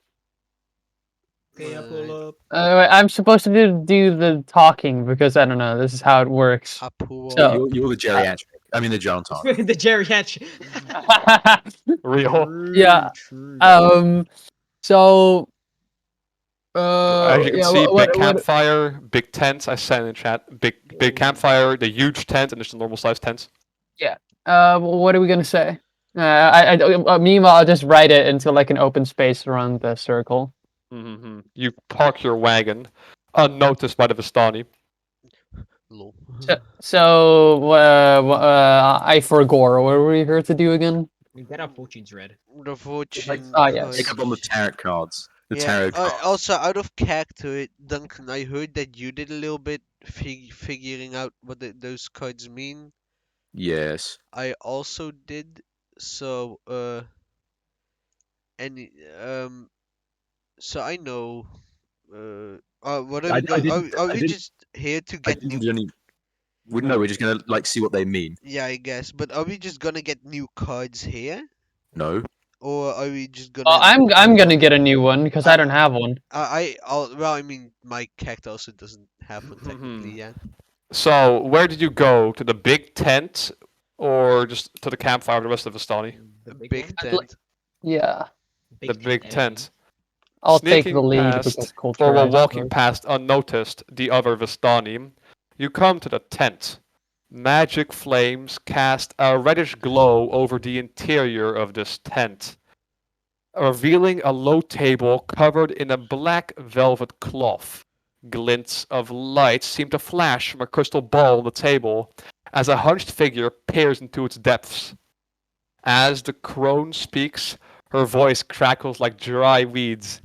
Okay, I pull up. I'm supposed to do the talking because I don't know. This is how it works. Apu. So- You're the geriatric. I mean the geronton. The geriatric. Real. Yeah. True. So. As you can yeah, see, what- big campfire, big tents. I said in the chat, big campfire, the huge tent, and just the normal sized tents. what are we gonna say? Meanwhile, I'll just write it into like an open space around the circle. Mm-hmm. You park your wagon, unnoticed by the Vistani. Lol. I forgot. What were we here to do again? We get our fortunes read. The fortune. yes. Pick up on the tarot cards. The Yeah, tarot cards. also, out of character, Duncan, I heard that you did a little bit figuring out what those cards mean. Yes. I also did. So, any so I know. What are I we doing? didn't- Are I we didn't- just here to I get didn't new? do any. No, we're just gonna like see what they mean. Yeah, I guess. But are we just gonna get new cards here, No. or are we just gonna? Oh, I'm gonna get a new one because I don't have one. Well, I mean, my character also doesn't have one technically. Mhm. Yeah. So, where did you go? To the big tent, or just to the campfire with the rest of the Vistani? The Big one? I'd like- tent. Yeah, The big tent. I'll take the Sneaking lead past, because culture. or while I walking suppose. past unnoticed the other Vistani, you come to the tent. Magic flames cast a reddish glow over the interior of this tent, revealing a low table covered in a black velvet cloth. Glints of light seem to flash from a crystal ball on the table as a hunched figure peers into its depths. As the crone speaks, her voice crackles like dry weeds.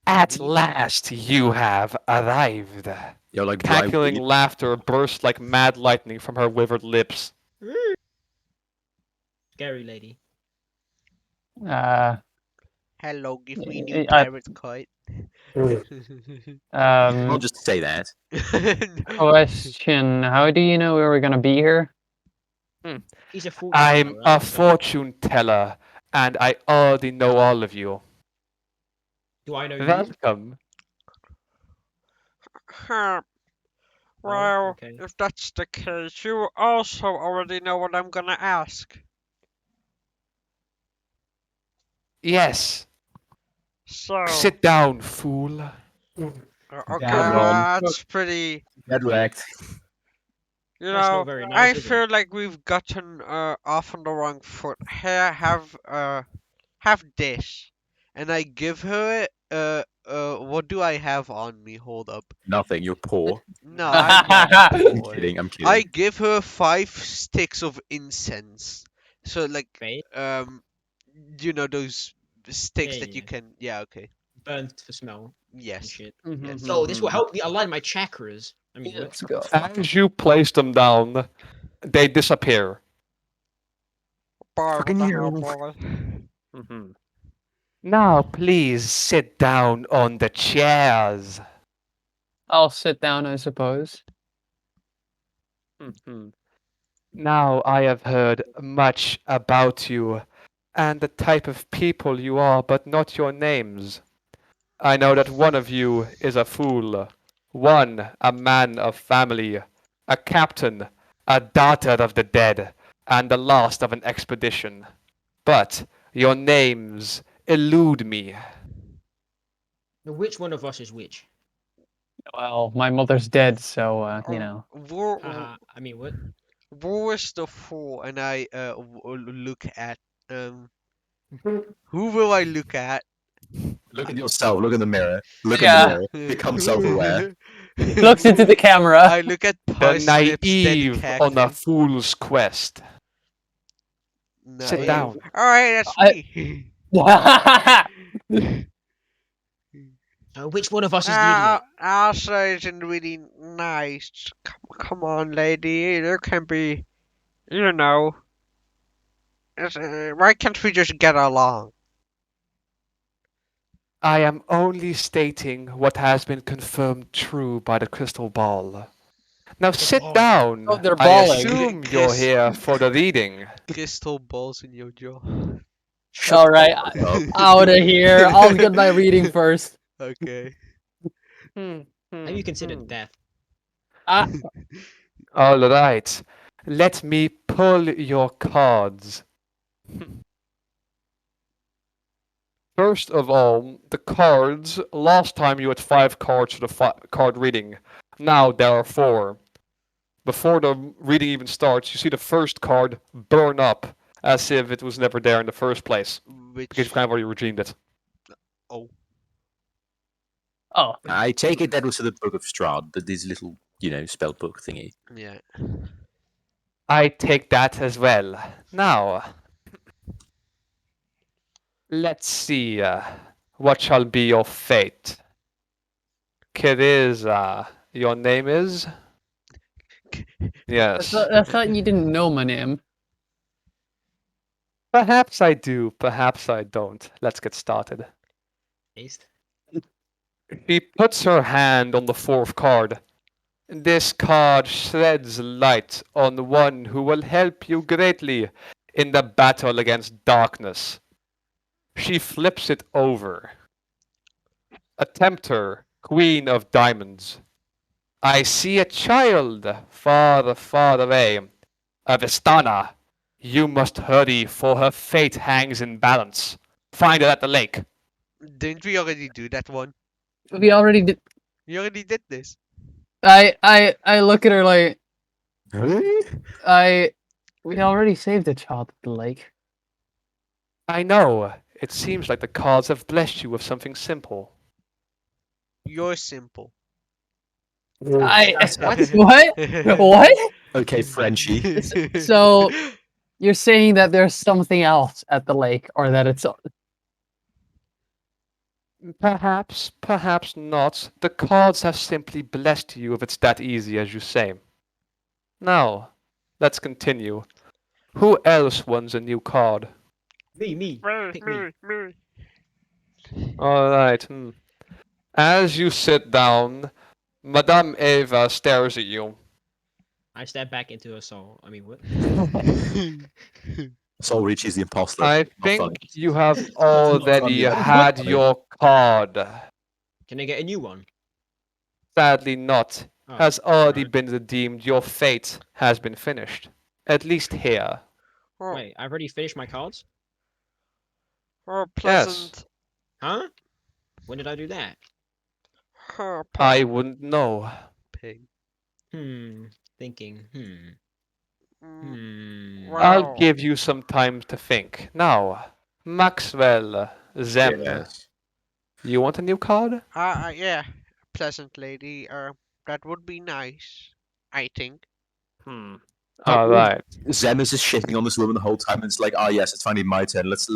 At last you have arrived. You're like dry Cackling weed. laughter bursts like mad lightning from her withered lips. Scary lady. Uh, Hello, give me new I, parrot kite. I'll um, just say that. question: how do you know we were gonna be here? He's a fool. I'm a fortune teller, and I already know all of you. Do I know you? Welcome. Huh. Oh, Well, okay. if that's the case, you also already know what I'm gonna ask. Yes. So, Sit down, fool. okay, Wrong. that's pretty. Get wrecked. You That's know, not very nice, I is it? feel like we've gotten off on the wrong foot. Here, have this, and I give her it. What do I have on me? Hold up. Nothing. You're poor. No, I'm not I'm poor. kidding. I'm kidding. I give her 5 sticks of incense. So like, Wait, those sticks Yeah, that you yeah. can. Yeah, okay. burnt for smell and Yes. shit. Mhm, So this will mhm. help me align my chakras. I mean, Yeah, what? let's go. As you place them down, they disappear. Bye, what Fucking the you. hell, boy? Now, please sit down on the chairs. I'll sit down, I suppose. Now I have heard much about you and the type of people you are, but not your names. I know that one of you is a fool, one a man of family, a captain, a daughter of the dead, and the last of an expedition. But your names elude me. Which one of us is which? Well, my mother's dead, so you Um, know. I mean, what? Who is the fool? And I look at um. Who will I look at? Look at yourself. Look in the mirror. Look in the Yeah. mirror. Become self-aware. Looks into the camera. I look at The Puss Lips Dead naive on a Cactus. fool's quest. Sit Naive. down. Alright, that's I- me. Which one of us is the idiot? I'll say it's really nice. Come on, lady. There can be, you know. Why can't we just get along? I am only stating what has been confirmed true by the crystal ball. Now sit ball. down. Oh, they're I balling. assume you're here for the reading. Crystal balls in your jaw. Shut All the right, fuck up. out of here. I'll get my reading first. Okay. Have you considered death? Ah, All right. Let me pull your cards. First of all, the cards. Last time you had 5 cards for the card reading. Now there are 4. Before the reading even starts, you see the first card burn up as if it was never there in the first place. Which. Because you've kind of already redeemed it. Oh. oh, I take it that was the Book of Strahd, this little, spell book thingy. Yeah. I take that as well. Now, let's see. What shall be your fate? Kiriza, your name is? Yes. I thought you didn't know my name. Perhaps I do, perhaps I don't. Let's get started. Taste. She puts her hand on the 4th card. This card sheds light on one who will help you greatly in the battle against darkness. She flips it over. A tempter, Queen of Diamonds. I see a child far, far away. Avistana, you must hurry, for her fate hangs in balance. Find her at the lake. Didn't we already do that one? We already did. We already did this. I look at her like we already saved a child at the lake. I know. It seems like the cards have blessed you with something simple. You're simple. What? What? Okay, Frenchie. So you're saying that there's something else at the lake, or that it's Perhaps, perhaps not. The cards have simply blessed you if it's that easy as you say. Now, let's continue. Who else wants a new card? Me. Pick me. Alright, As you sit down, Madame Eva stares at you. I step back into her soul. I mean, what? Saul Richie's the imposter. I Not think funny. you have It's not already funny. That is had not funny. your card. Can I get a new one? Sadly not. Oh, Has already alright. been redeemed. Your fate has been finished. At least here. Wait, I've already finished my cards? Oh, pleasant. Huh? When did I do that? Oh, I wouldn't know. pig. Thinking. I'll Wow. give you some time to think. Now, Maxwell, Zem, Yes. you want a new card? Yeah, pleasant lady. That would be nice. I think. Alright. Zem is just shitting on this woman the whole time, and it's like, ah, yes, it's finally my turn. Let's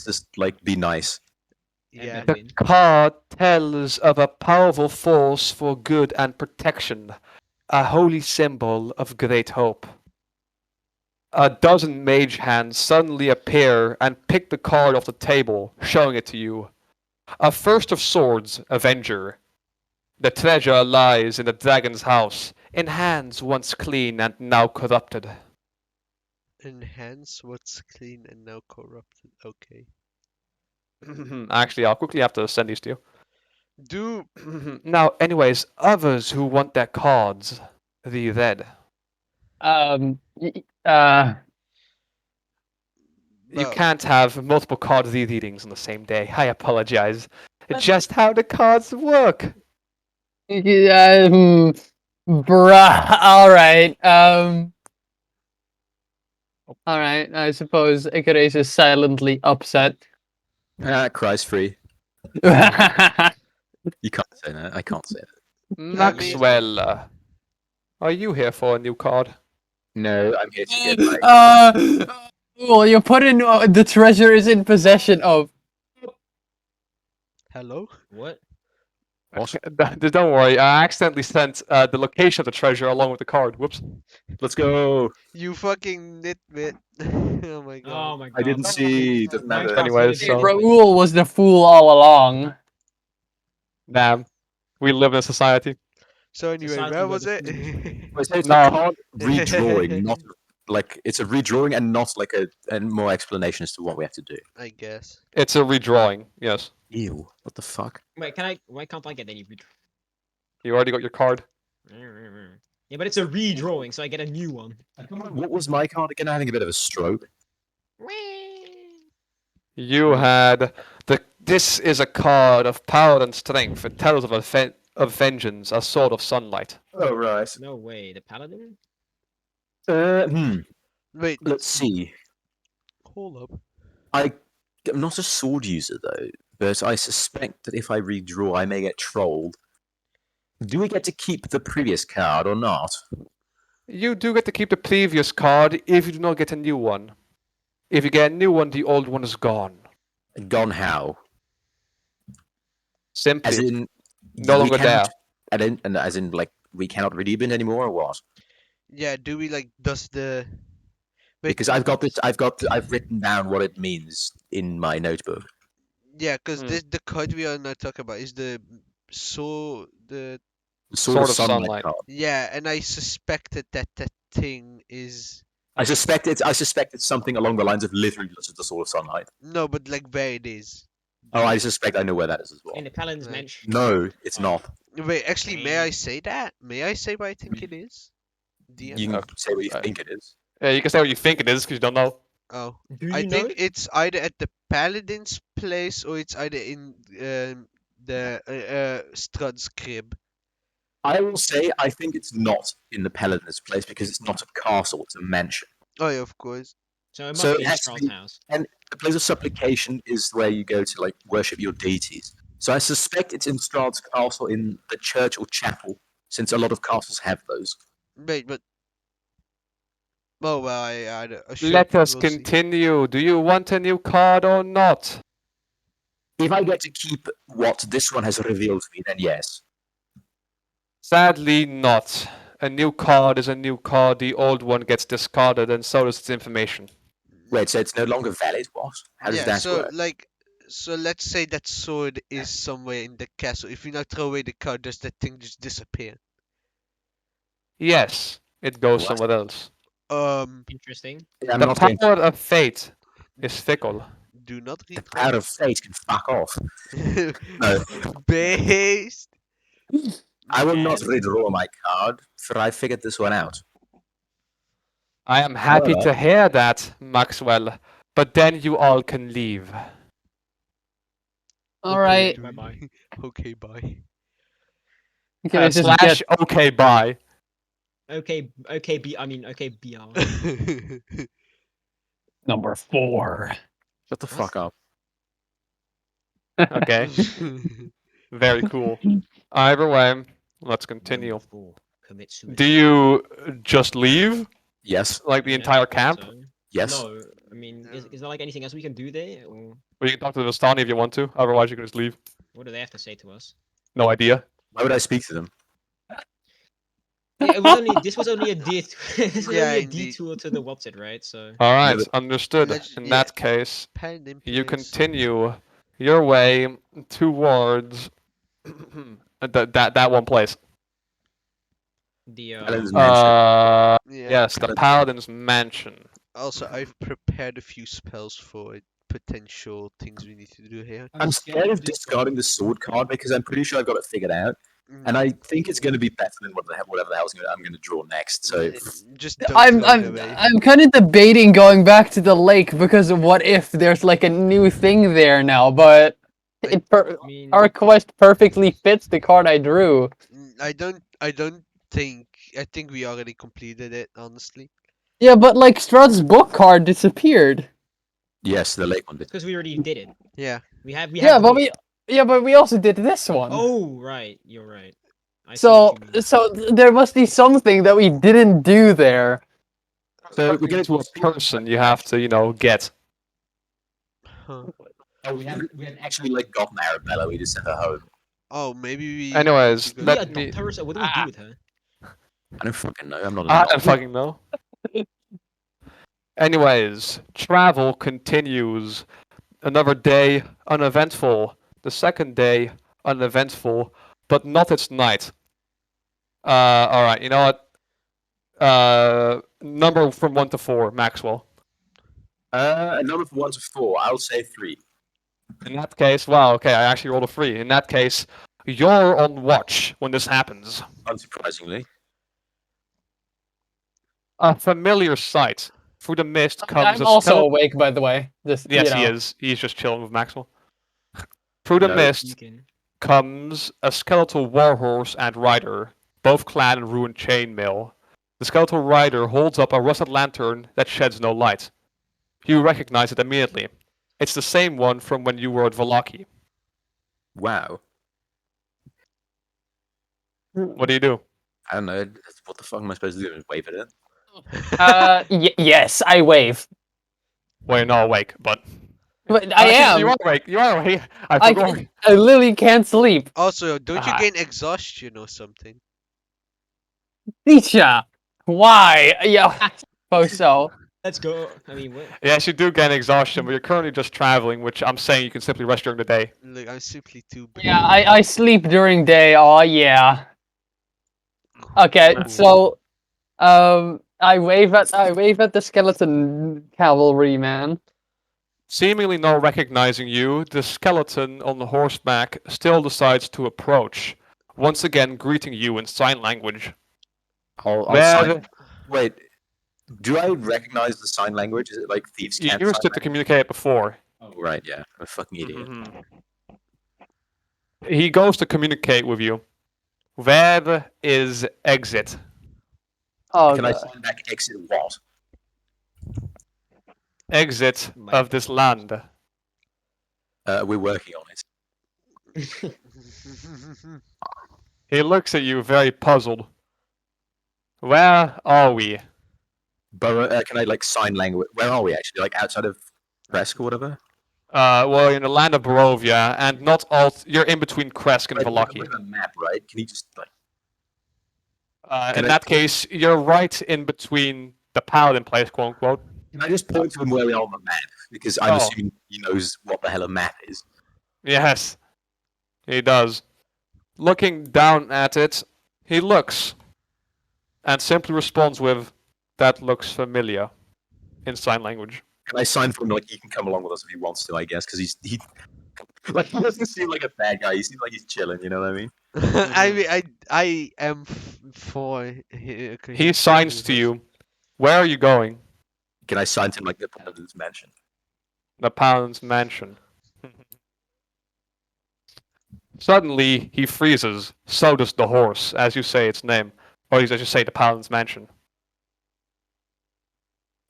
just like be nice. Yeah. And The win. card tells of a powerful force for good and protection, a holy symbol of great hope. A dozen mage hands suddenly appear and pick the card off the table, showing it to you. A first of swords, Avenger. The treasure lies in the dragon's house, in hands once clean and now corrupted. Enhance what's clean and now corrupted. Okay. Actually, I'll quickly have to send these to you. Do Now, anyways, others who want their cards reread. y- You well, can't have multiple card rereadings on the same day. I apologize. Just how the cards work. bruh. All right. All right. I suppose Icarus is silently upset. Ah, cries free. You can't say that. I can't say that. Maxwell, are you here for a new card? No, I'm here to get like. Well, you put in the treasure is in possession of. hello. What? Don't worry, I accidentally sent the location of the treasure along with the card. Whoops. Let's go. You fucking nitwit. Oh my Oh god. my god. I didn't see. Doesn't My matter. Anyways, so- Raoul was the fool all along. Damn. We live in a society. So anyway, Society where where was the it? Wait, so it's No. a card redrawing, not like it's a redrawing and not like a more explanation as to what we have to do. I guess. It's a redrawing, yes. Ew, what the fuck? Wait, why can't I get any You already got your card. Yeah, but it's a redrawing, so I get a new one. What was my card again? Having a bit of a stroke. You had this is a card of power and strength. It tells of vengeance, a sword of sunlight. Oh right. No way, the Paladin? Wait, Let's see. hold up. I'm not a sword user though, but I suspect that if I redraw, I may get trolled. Do we get to keep the previous card or not? You do get to keep the previous card if you do not get a new one. If you get a new one, the old one is gone. Gone how? Simply, As in no we longer there. cannot- and as in like we cannot redeem it anymore or what? Yeah, do we like does the wait, Because I've written down what it means in my notebook. yeah, because Hmm. the card we are not talking about is the The Sword of Sunlight. card. yeah, and I suspected that thing is I suspect it's something along the lines of literally just the sword of sunlight. no, but like where it is. Oh, I suspect I know where that is as well. In the Paladin's Right. mensch. No, it's not. Wait, actually, may I Dang. say that? May I say what I think it is? DM? You can say what you Okay. think it is. Yeah, you can say what you think it is because you don't know. Oh, Do you I know think it? it's either at the Paladin's place or it's either in the Strahd's crib. I will say I think it's not in the Paladin's place because it's not a castle; it's a mansion. Oh yeah, of course. So it must So be it in has to Strahd's be- house. And the place of supplication is where you go to like worship your deities. So I suspect it's in Strahd's castle in the church or chapel since a lot of castles have those. Wait, but oh well, sure, Let us we'll see. continue. Do you want a new card or not? If I get to keep what this one has revealed to me, then yes. Sadly, not. A new card is a new card. The old one gets discarded, and so does its information. Wait, so it's no longer valid? What? How does Yeah, that so work? so let's say that sword is somewhere in the castle. If you now throw away the card, does that thing just disappear? Yes, it goes What? somewhere else. Interesting. Yeah, I'm The not going power of fate is fickle. Do not The read power of fate can fuck off. no. Based. I will not Man. redraw my card, for I figured this one out. I am happy However- to hear that, Maxwell. But then you all can leave. All right. Bye-bye. Okay, bye. Can I just Slash get? okay bye. Okay, okay, BR. Number 4. Shut the What? fuck up. Okay, very cool. Either way, let's continue. Number 4. Commit suicide. Do you just leave? Yes, Like the I entire thought camp? so. yes. No, I mean, is there like anything else we can do there? Or Or you can talk to the Vistani if you want to. Otherwise, you can just leave. what do they have to say to us? No idea. Why would I speak to them? Yeah, it was only this was only a this was Yeah, only a indeed. detour to the what's it, right? So All right, but- understood. In Yeah. that case, Paladin you place. continue your way towards that one place. the Paladin's mansion. Yeah. Yes, the Paladin's mansion. Also, I've prepared a few spells for potential things we need to do here. I'm scared of discarding the sword card because I'm pretty sure I've got it figured out, and I think it's going to be better than whatever the hell I'm going to draw next. So Just don't I'm throw it I'm away. I'm kind of debating going back to the lake because what if there's like a new thing there now? But I mean, our quest perfectly fits the card I drew. I don't think. I think we already completed it, honestly. Yeah, but like Strahd's book card disappeared. yes, the lake one did. because we already did it. Yeah. We have Yeah, the but book. we also did this one. Oh right, you're right. I see So what you mean. so there must be something that we didn't do there. So we're getting to a person you have to, get. Huh. Oh, we haven't actually like gotten Arabella. We just sent her home. Oh, maybe we. Anyways, we We go- let adopt me- her, so what do we do with her? I don't fucking know. I'm not. I An don't fucking know. Anyways, travel continues. Another day, uneventful. The second day, uneventful, but not its night. Alright, you know what? Number from 1 to 4, Maxwell. a number from 1 to 4. I'll say 3. In that case, wow, okay, I actually rolled a 3. In that case, you're on watch when this happens. Unsurprisingly. A familiar sight. Through the mist comes I'm a also skeleton. awake, by the way. Just Yes, you he know. is. He's just chilling with Maxwell. Through the No. mist You can. comes a skeletal warhorse and rider, both clad in ruined chainmail. The skeletal rider holds up a rusted lantern that sheds no light. You recognize it immediately. It's the same one from when you were at Valaki. Wow. What do you do? I don't know. What the fuck am I supposed to do? Just wave at it? Yes, I wave. Well, you're not awake, but But I Actually, You am. are awake. You are awake. I I, forgot. I literally can't sleep. Also, don't you Ah. gain exhaustion or something? Nisha, why? Yeah, I suppose so. Let's go. I mean, what? Yes, you do gain exhaustion, but you're currently just traveling, which I'm saying you can simply rest during the day. Look, I'm simply too. Yeah, I sleep during day. Oh yeah. Okay, Cool. so I wave at the skeleton cavalry man. Seemingly not recognizing you, the skeleton on the horseback still decides to approach, once again greeting you in sign language. I'll Well, sign. Wait. Do I recognize the sign language? Is it like thieves you can't used sign it to communicate before. language? Oh, right, yeah. I'm a fucking idiot. Mhm. He goes to communicate with you. Where is exit? Oh, Can I God. sign back exit what? Exit My of this land. We're working on it. He looks at you very puzzled. Where are we? But can I like sign language? Where are we actually? Like outside of Kresk or whatever? Well, in the land of Barovia, and not all. You're in between Kresk and Like, Vallaki. with a map, right? Can you just like? In Can I- that case, you're right in between the Paladin place, quote unquote. Can I just point to him where we are on the map? Because I'm Oh. assuming he knows what the hell a map is. Yes, he does. Looking down at it, he looks and simply responds with, "That looks familiar," in sign language. Can I sign for him like he can come along with us if he wants to? I guess because he like he doesn't seem like a bad guy. He seems like he's chilling. You know what I mean? I mean, I am for. He signs to you. Where are you going? Can I sign to him like the Paladin's mansion? The Paladin's mansion. Suddenly, he freezes. So does the horse, as you say its name. Or as you say, the Paladin's mansion.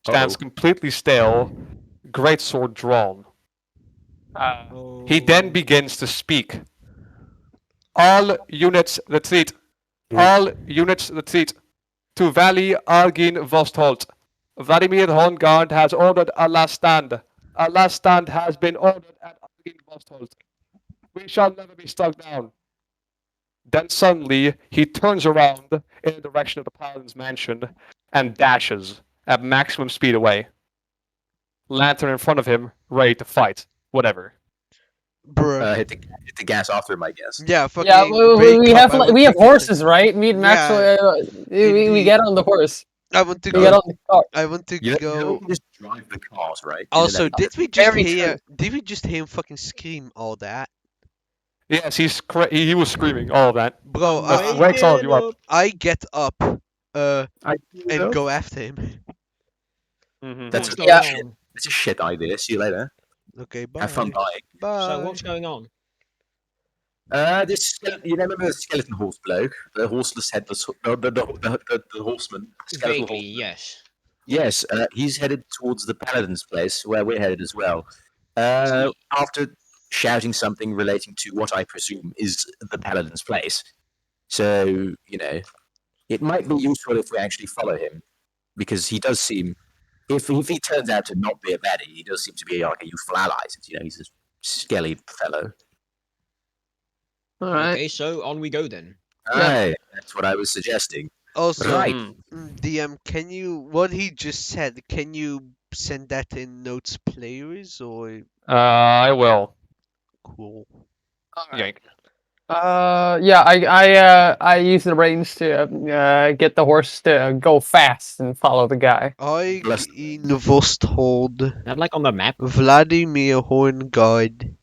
Stands Uh-oh. completely still, greatsword drawn. He then begins to speak. All units retreat. All units retreat. To Valley Argin Vostholt. Vladimir Horngard has ordered a last stand. A last stand has been ordered at Argin Vostholt. We shall never be struck down. Then suddenly he turns around in the direction of the Paladin's mansion and dashes at maximum speed away. Lantern in front of him, ready to fight. Whatever. Bruh. Hit the gas after him, I guess. Yeah, fucking. Yeah, we wake have up, I we have want to- horses, right? Me and Max, Yeah, we indeed. get on the horse. I want to We get go. on the car. I want to You know, go. we can just drive the cars, right? Also, did we just Very hear? Did we just hear him fucking scream all that, Yes, he was screaming all of that. bro? That wakes all of you up. I get up, and know. go after him. That's What's a, going Yeah. on? that's a shit idea. See you later. Okay, bye. Have fun buying. Bye. So what's going on? This you remember the skeleton horse bloke, the horseless headless, the horseman, skeletal Vaguely, horseman. yes. Yes, he's headed towards the Paladin's place, where we're headed as well. After shouting something relating to what I presume is the Paladin's place. So, you know, it might be useful if we actually follow him, because he does seem, if he turns out to not be a baddie, he does seem to be like a useful ally, since, you know, he's a skelly fellow. All right. Okay, so on we go then. Aye, that's what I was suggesting. Also, Right. DM, can you what he just said? Can you send that in notes, players, or I will. cool? Yank. Yeah, I use the reins to get the horse to go fast and follow the guy. I Bless- in Vosthold, That like on the map. Vladimir Horngard.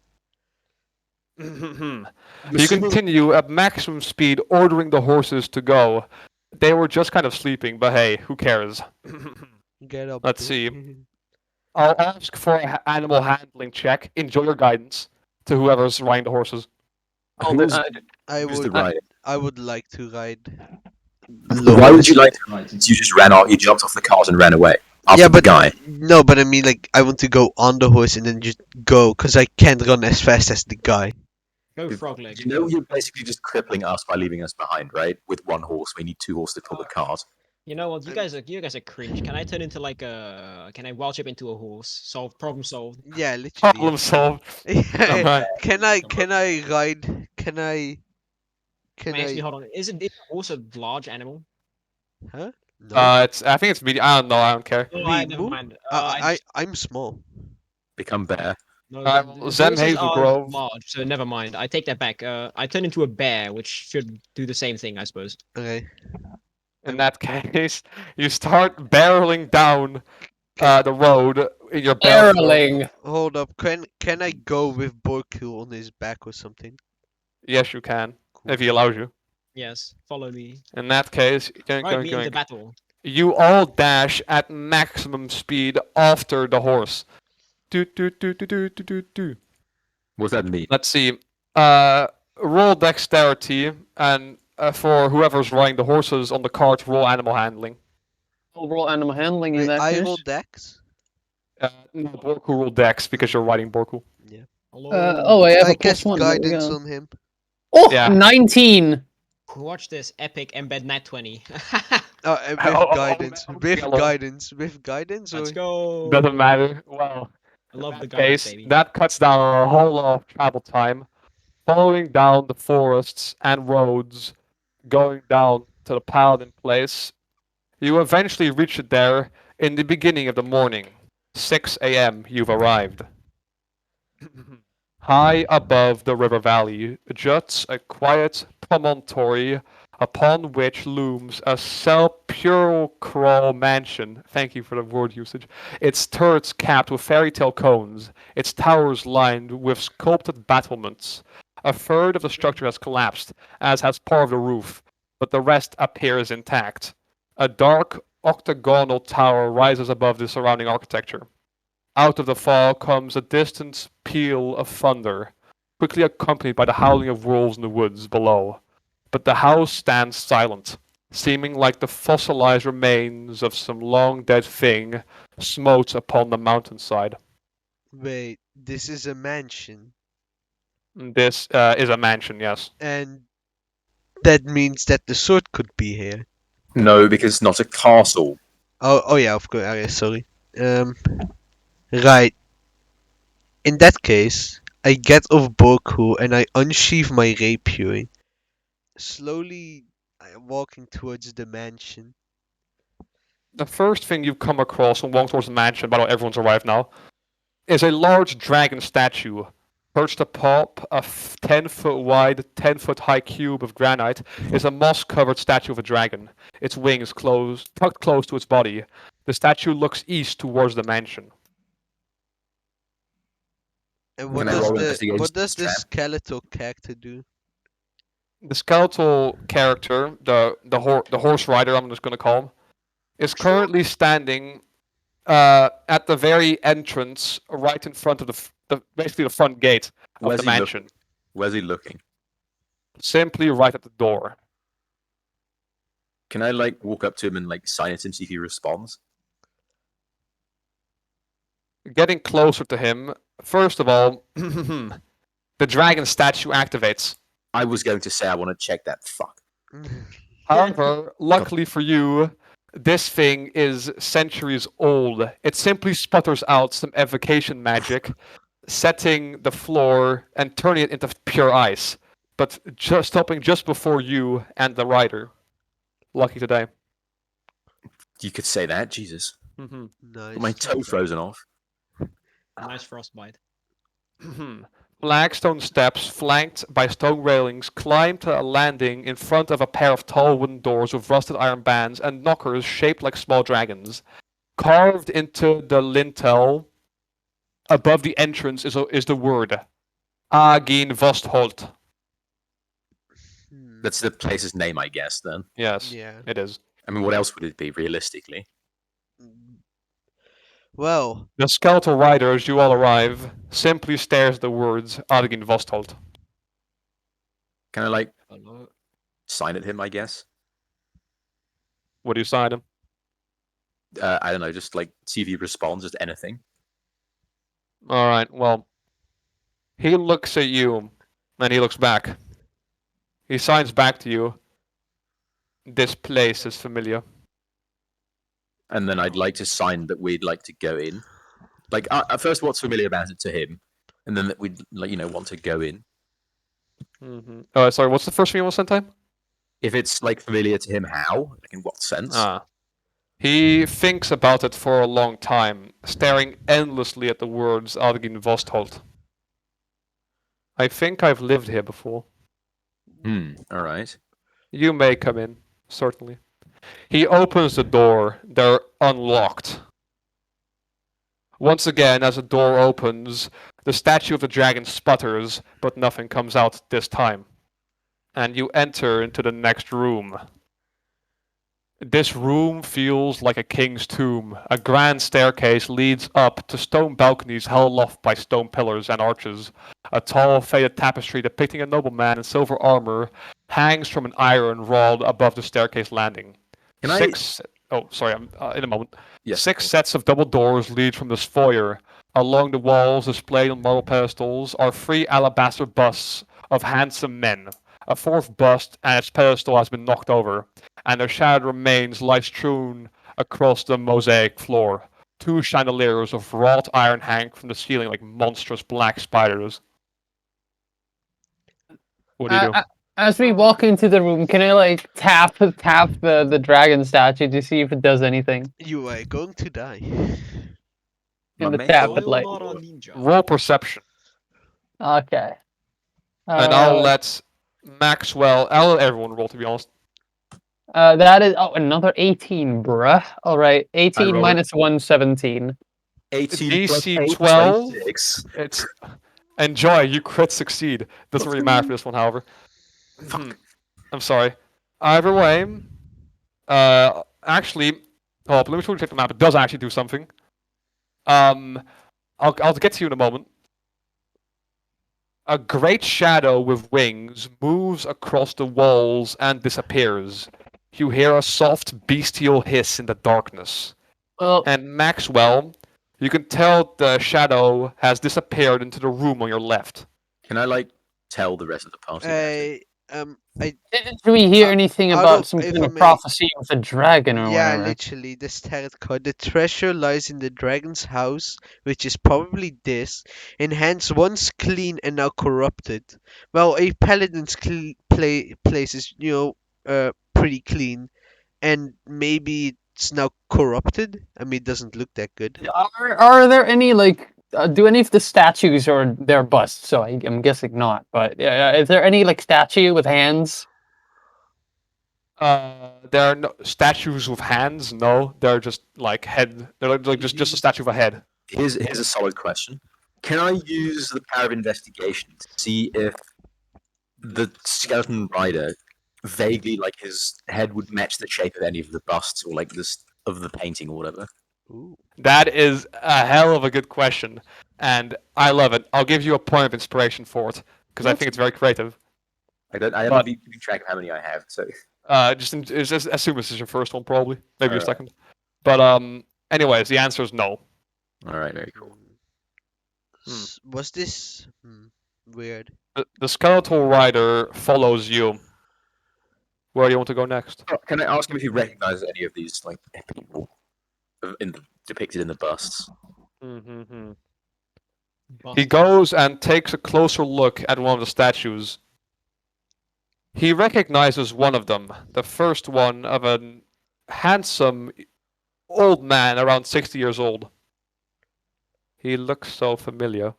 You continue at maximum speed, ordering the horses to go. They were just kind of sleeping, but hey, who cares? Get up. Let's bitch. see. I'll ask for an animal handling check. Enjoy your guidance to whoever's riding the horses. Who's- I Who's the would. rider? I would like to ride. Why would you like to ride since you just ran off, you jumped off the cars and ran away? After Yeah, the but guy. no, but I mean, like, I want to go on the horse and then just go, cause I can't run as fast as the guy. Go frog legs. You know, go. you're basically just crippling us by leaving us behind, right? With one horse, we need two horses to pull the cart. You know what? You guys are cringe. Can I turn into like a? Can I wild shape into a horse? Solve problem solved. Yeah, literally. Problem solved. Yeah. Alright. Can I ride? Can I? Wait, actually, hold on. Is a horse a large animal? Huh? No. I think it's medium. I don't know. I don't care. No, Me, never move? mind. I'm small. Become bear. No, well, Zem horses Hazel are Grove. large, so never mind. I take that back. I turn into a bear, which should do the same thing, I suppose. Okay. In that case, you start barreling down the road in your bear form. Barreling. Hold up. Can I go with Borku on his back or something? Yes, you can, Cool. if he allows you. Yes, follow me. In that case, Ride me into battle. you all dash at maximum speed after the horse. Do, do, do, do, do, do, do, do. What's that mean? Let's see. Roll dexterity, and for whoever's riding the horses on the cart, roll animal handling. I'll roll animal handling in Wait, that I case. roll Dex. No, Borku roll dex because you're riding Borku. Hello. Oh, I have I a plus cast one. There we guidance go. on him. Oh, Yeah. 19. Watch this epic embed nat 20. With Oh, guidance. oh, With yellow. guidance. With guidance, Let's or go. Doesn't matter. Well, I in love the that guidance, case, baby. that cuts down a whole lot of travel time, following down the forests and roads, going down to the Paladin place. You eventually reach it there in the beginning of the morning. 6 a.m. You've arrived. High above the river valley juts a quiet promontory upon which looms a sepulchral mansion. Thank you for the word usage. Its turrets capped with fairy tale cones, its towers lined with sculpted battlements. A third of the structure has collapsed, as has part of the roof, but the rest appears intact. A dark octagonal tower rises above the surrounding architecture. Out of the fall comes a distant peal of thunder, quickly accompanied by the howling of wolves in the woods below. But the house stands silent, seeming like the fossilized remains of some long dead thing smote upon the mountainside. wait, this is a mansion, This is a mansion, yes. and that means that the sword could be here. No, because it's not a castle. Oh yeah, of course. Okay, sorry. Um, right. In that case, I get off Boku and I unsheath my rapier. Slowly, I'm walking towards the mansion. The first thing you come across when walking towards the mansion, by the way, everyone's arrived now, is a large dragon statue perched atop a 10-foot wide, 10-foot high cube of granite is a moss-covered statue of a dragon, its wings tucked close to its body. The statue looks east towards the mansion. And Can I roll investigation what does trap? the skeletal character do? The skeletal character, the horse rider, I'm just going to call him, is currently standing at the very entrance, right in front of basically the front gate of Where's the he mansion. looking? Where's he looking? Simply right at the door. Can I like walk up to him and like silence him, see if he responds? Getting closer to him, first of all, the dragon statue activates. I was going to say I want to check that fuck. However, luckily for you, this thing is centuries old. It simply sputters out some evocation magic, setting the floor and turning it into pure ice, but just stopping just before you and the rider. Lucky today. You could say that, Jesus. Mm-hmm. Nice. Got my toe frozen off. Nice frostbite. Flagstone steps, flanked by stone railings, climb to a landing in front of a pair of tall wooden doors with rusted iron bands and knockers shaped like small dragons. Carved into the lintel above the entrance is the word Agin Vostholt. That's the place's name, I guess, then. Yes, Yeah. it is. I mean, what else would it be, realistically? Well, The skeletal rider, as you all arrive, simply stares at the words Agin Vostholt. Can I, like, sign at him, I guess? What do you sign him? I don't know, just, like, see if he responds, just anything. Alright, well, he looks at you, and he looks back. He signs back to you. This place is familiar. And then I'd like to sign that we'd like to go in. Like, at first, what's familiar about it to him? And then that we'd, like, want to go in. Mm-hmm. Oh, sorry, what's the first thing you want to send time? If it's, like, familiar to him, how? Like, in what sense? He thinks about it for a long time, staring endlessly at the words Algin Vostholt. I think I've lived here before. Alright. You may come in, certainly. He opens the door. They're unlocked. Once again, as the door opens, the statue of the dragon sputters, but nothing comes out this time. And you enter into the next room. This room feels like a king's tomb. A grand staircase leads up to stone balconies held aloft by stone pillars and arches. A tall, faded tapestry depicting a nobleman in silver armor hangs from an iron rod above the staircase landing. Oh, sorry, I'm in a moment. Yes. 6 sets of double doors lead from this foyer. Along the walls, displayed on marble pedestals, are 3 alabaster busts of handsome men. A fourth bust and its pedestal has been knocked over, and their shattered remains lie strewn across the mosaic floor. Two chandeliers of wrought iron hang from the ceiling like monstrous black spiders. What do you do? As we walk into the room, can I like tap the dragon statue to see if it does anything? You are going to die. In the man. tap Soil it like not a ninja. Roll perception, okay. and I'll let I'll let everyone roll, to be honest. That is another 18, bruh. All right, 18 rolled- minus 1, 17. 18 plus DC 8, 12. 26. It's enjoy. You crit succeed. Doesn't really matter for this one, however. I'm sorry. Either way, actually, hold up. Let me check the map. It does actually do something. I'll get to you in a moment. A great shadow with wings moves across the walls and disappears. You hear a soft bestial hiss in the darkness. Well, And Maxwell, you can tell the shadow has disappeared into the room on your left. Can I, like, tell the rest of the party that? do we hear anything out about of- some if kind I of may- prophecy of the dragon or Yeah, whatever? literally, this tarot card. The treasure lies in the dragon's house, which is probably this, in hands once clean and now corrupted. Well, a paladin's place is, pretty clean, and maybe it's now corrupted. I mean, it doesn't look that good. Are there any like do any of the statues or they're busts? So I'm guessing not. But yeah, is there any like statue with hands? There are no statues with hands. No, they're just like head. They're like just a statue of a head. Here's a solid question. Can I use the power of investigation to see if the skeleton rider vaguely, like, his head would match the shape of any of the busts or, like, this of the painting or whatever? Ooh. That is a hell of a good question, and I love it. I'll give you a point of inspiration for it because I think it's very creative. I haven't But- been keeping track of how many I have, so Just assume this is your first one, probably, maybe your Alright. second. But anyways, the answer is no. alright, very cool. Was this weird? The skeletal rider follows you. Where do you want to go next? Oh, can I ask him if he recognizes any of these, like, people depicted in the busts? Mm-hmm. Bust. He goes and takes a closer look at one of the statues. He recognizes one of them, the first one of a handsome old man around 60 years old. He looks so familiar.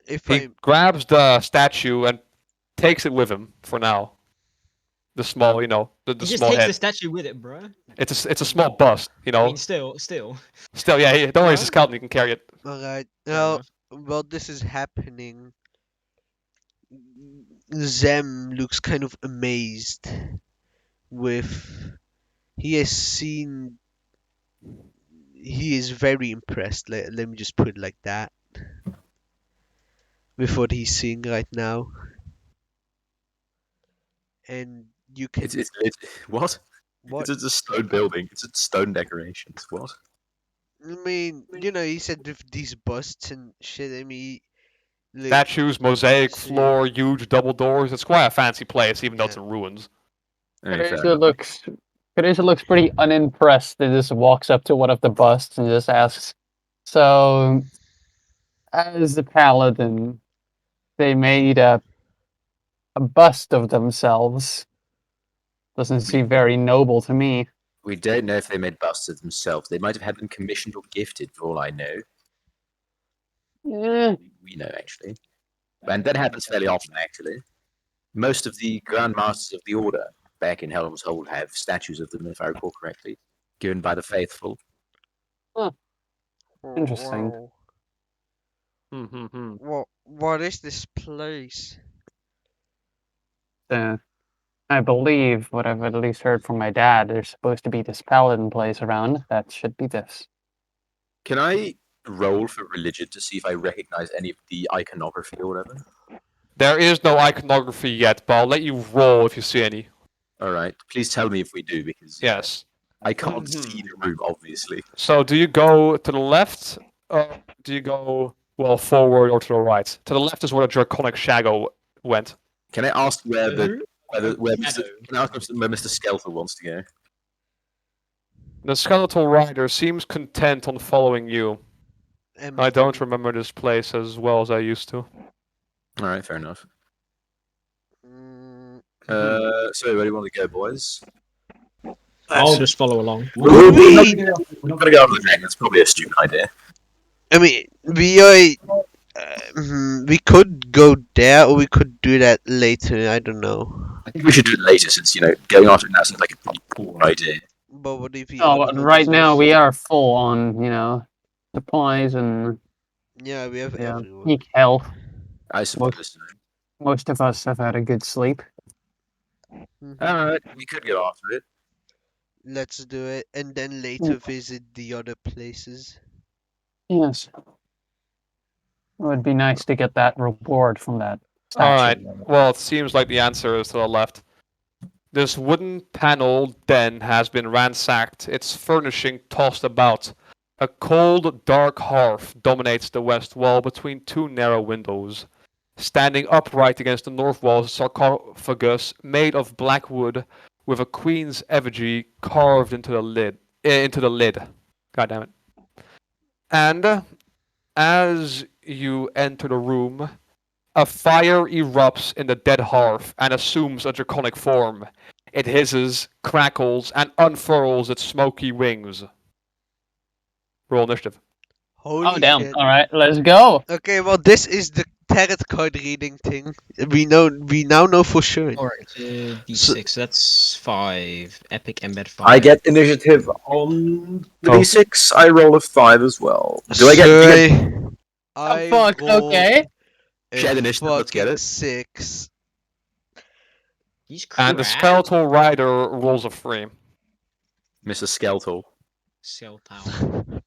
If He I grabs the statue and takes it with him for now. The small, the He just small takes head. the statue with it, bro. It's a small bust, I mean, still. Still, yeah. Don't worry, it's a Huh? skeleton. You can carry it. alright, Fair now enough. while this is happening, Zem looks kind of amazed with he has seen he is very impressed. Let me just put it like that. With what he's seeing right now. And you can It's what? what It's a stone building. It's a stone decorations. What? I mean, he said with these busts and shit, I mean look, Statues, mosaic see. floor, huge double doors. It's quite a fancy place, even though it's Yeah. in ruins. Fair Teresa looks pretty unimpressed and just walks up to one of the busts and just asks, "So, as the paladin, they made a bust of themselves. Doesn't seem very noble to me." We don't know if they made busts of themselves. They might have had them commissioned or gifted, for all I know. Eh, We know, actually. And that happens fairly often, actually. Most of the Grand Masters of the Order back in Helm's Hold have statues of them, if I recall correctly, given by the faithful. Interesting. Wow. Mm-hmm. What is this place? I believe what I've at least heard from my dad. There's supposed to be this paladin place around. That should be this. Can I roll for religion to see if I recognize any of the iconography or whatever? There is no iconography yet, but I'll let you roll if you see any. Alright, please tell me if we do, because Yes. I can't Mhm. see the room, obviously. So do you go to the left, or do you go forward or to the right? To the left is where the draconic went. Can I ask where Who? Can I ask where Mr. Skeletor wants to go? The skeletal rider seems content on following you. I don't M3. remember this place as well as I used to. All right, fair enough. Mm, So where do you want to go, boys? I'll just follow along. We're not gonna go after the dragon. That's probably a stupid idea. I mean, we could go there, or we could do that later. I don't know. I think we should do it later, since going after it now seems like a pretty poor idea. But what if he? Oh, but outruns right now us? we are full on, supplies and Yeah, we have everyone. peak health. I suppose. So. Most of us have had a good sleep. Mhm. All right, we could go after it. Let's do it, and then later visit the other places. Yes. It would be nice to get that reward from that Alright, statue. well, it seems like the answer is to the left. This wooden paneled den has been ransacked, its furnishing tossed about. A cold, dark hearth dominates the west wall between two narrow windows. Standing upright against the north wall is a sarcophagus made of black wood with a queen's effigy carved into the lid. God damn it. And as you enter the room, a fire erupts in the dead hearth and assumes a draconic form. It hisses, crackles, and unfurls its smoky wings. Roll initiative. Holy Oh, damn. shit. Alright, let's go. Okay, well, this is the tarot card reading thing. We now know for sure. Alright, D6, that's 5. Epic embed 5. I get initiative on the Oh. D6. I roll a 5 as well. Do I get? I Fuck, rolled okay. a Shared initiative, let's get fucking it. 6. He's crap. And the skeletal rider rolls a 3. Mr. Skeletor. Cell tower.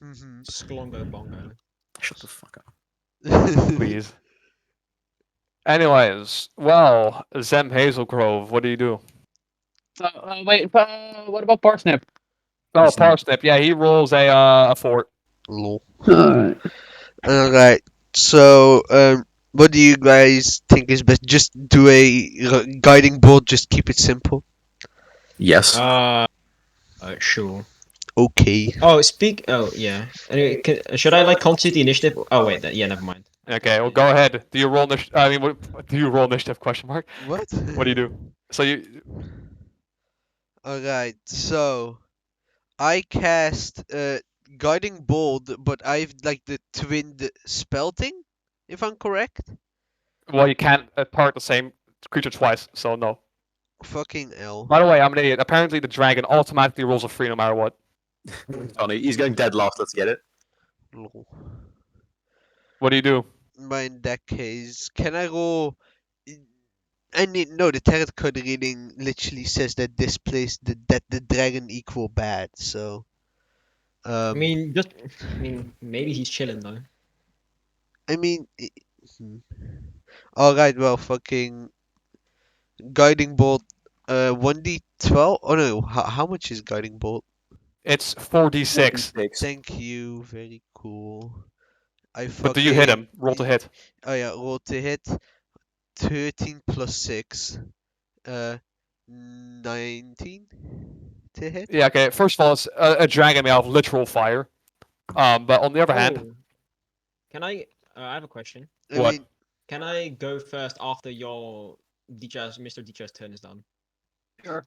Mhm. Sklongo bongo. Shut the fuck up. Please. Anyways, well, Zem Hazelgrove, what do you do? Wait, what about Parsnip? Oh, He's not- Parsnip, yeah, he rolls a 4. Lol. Alright. Alright, so, what do you guys think is best? Just do a guiding bolt, just keep it simple. Yes. Sure. Okay. Oh, yeah. Anyway, should I constitute the initiative? Oh wait, yeah, never mind. Okay, well, go ahead. Do you roll initiative? I mean, what do you roll initiative? Question mark. What? What do you do? So you. Alright, so I cast Guiding Bolt, but I've like the twinned spell thing, if I'm correct. Well, you can't part the same creature twice, so no. Fucking L. By the way, I'm an idiot. Apparently, the dragon automatically rolls a 3 no matter what. Tony, he's going dead last. Let's get it. Lol. What do you do? But in that case, can I roll? No, the tarot card reading literally says that this place that the dragon equal bad. So, I mean, maybe he's chilling though. Alright, well, fucking Guiding Bolt, 1d12. Oh no, how much is Guiding Bolt? It's 4d6. Thank you, very cool. But do you hit him? Roll to hit. Oh yeah, roll to hit. 13 plus 6. 19 to hit. Yeah, okay. First of all, it's a dragon made out of literal fire. But on the other hand, Oh. Can I have a question. I What? mean, Can I go first after your Mr. Dicha's turn is done? okay.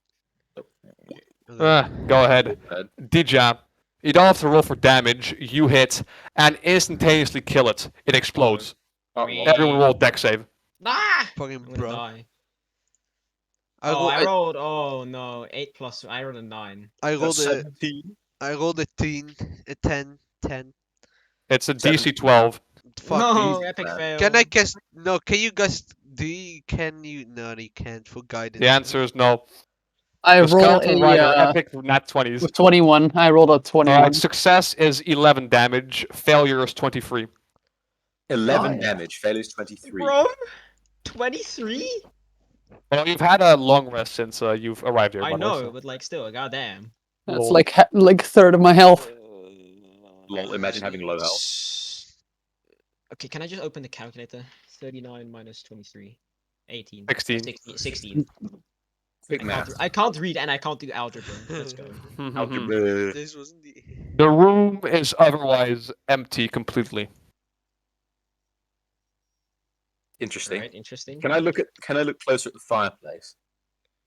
go ahead. Dija, you don't have to roll for damage. You hit and instantaneously kill it. It explodes. Everyone roll deck save. Ah! Fucking I'm gonna bro. die. I, Oh, roll, I rolled. Oh no, 8 plus. I rolled a 9. I rolled That's a 17. I rolled a 10. It's a DC 12. Fuck. No, easy, epic man. fail. Can I guess? No, can you guys? Can you? No, you can't for guidance. The answer is no. I The roll skeleton rider, a epic nat 20s. with 21. I rolled a 21. Alright, success is 11 damage. Failure is 23. 11 Oh, yeah. damage. Failure is 23. Bro, 23? Well, you've had a long rest since you've arrived here. I by the way, know, so- but still, goddamn. That's Lol. like a third of my health. Lol, imagine having low health. Okay, can I just open the calculator? 39 minus 23. 18. 16. 16. Quick math. I can't read and I can't do algebra. Let's go. Algebra. This wasn't the. The room is otherwise empty completely. Interesting. Alright, interesting. Can I look closer at the fireplace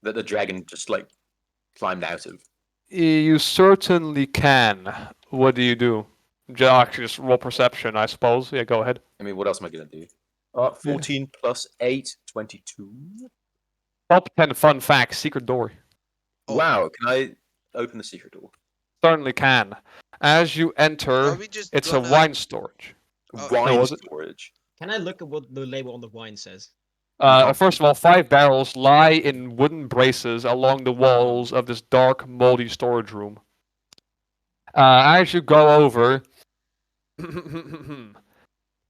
that the dragon just like climbed out of? You certainly can. What do you do? Actually, just roll perception, I suppose. Yeah, go ahead. I mean, what else am I gonna do? 14 plus 8, 22. Top 10 fun facts, secret door. Oh. Wow, can I open the secret door? Certainly can. As you Are enter, we just it's a gonna- wine storage. Oh, Wine was it? storage. Can I look at what the label on the wine says? First of all, 5 barrels lie in wooden braces along the walls of this dark, moldy storage room. As you go over,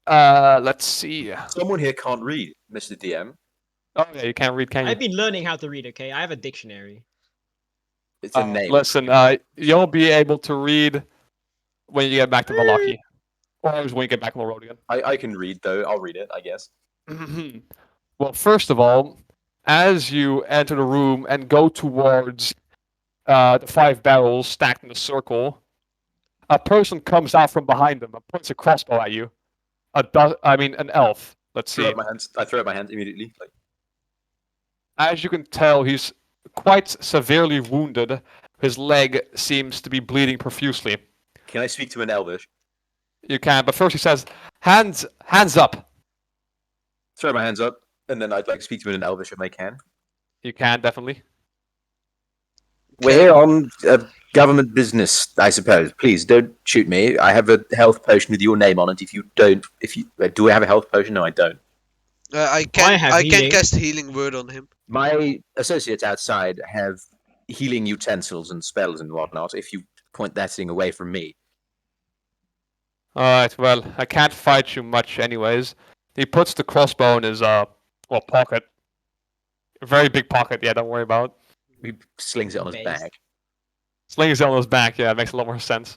let's see. Someone here can't read, Mr. DM. Oh yeah, you can't read, can you? I've been learning how to read, okay? I have a dictionary. It's a name. Listen, you'll be able to read when you get back to Valaki. Or when you get back on the road again. I can read though. I'll read it, I guess. Well, first of all, as you enter the room and go towards the 5 barrels stacked in a circle, a person comes out from behind them and points a crossbow at you. An elf. Let's see. I throw up my hands immediately. Like, As you can tell, he's quite severely wounded. His leg seems to be bleeding profusely. can I speak to an Elvish? You can, but first he says, hands up. Throw my hands up, and then I'd like to speak to an Elvish if I can. You can, definitely. We're here on government business, I suppose. Please don't shoot me. I have a health potion with your name on it. Do I have a health potion? No, I don't. I can have I can healing. cast healing word on him. My associates outside have healing utensils and spells and whatnot. If you point that thing away from me, Alright, well, I can't fight you much anyways. He puts the crossbow in his, pocket. A very big pocket, yeah, don't worry about it. he slings it on his Base. back. Slings it on his back, yeah, it makes a lot more sense.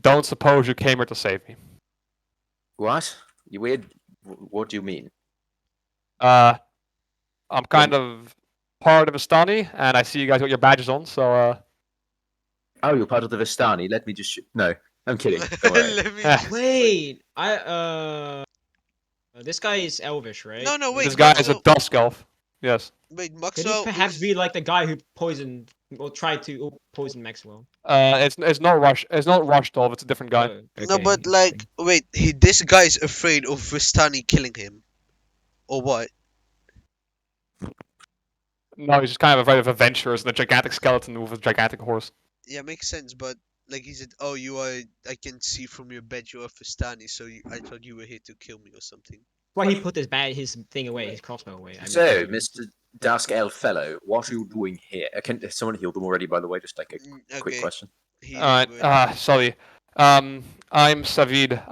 Don't suppose you came here to save me. What? You weird? What do you mean? I'm kind of part of Astani, and I see you guys got your badges on, so, Oh, you're part of the Vistani. Let me just No, I'm kidding. Don't worry. Let me Eh. just- Wait, this guy is Elvish, right? No, wait. this guy is a Maxwell- dusk elf. Yes. Wait, Could Maxwell. he perhaps is- be like the guy who poisoned or tried to poison Maxwell? It's not Rush Dolph, it's a different guy. Oh, No, okay, but like, wait. This guy's afraid of Vistani killing him, or what? No, he's just kind of afraid of adventurers and a gigantic skeleton with a gigantic horse. Yeah, makes sense. But like, he said, "Oh, you are. I can see from your bed you are Vistani, so I thought you were here to kill me or something." Why he put his thing away, his crossbow away. I mean, So, Mr. Dusk Elf Fellow, what are you doing here? Can someone healed them already, by the way? Just like a quick Okay. question. Healing Alright, word. sorry. I'm Savid.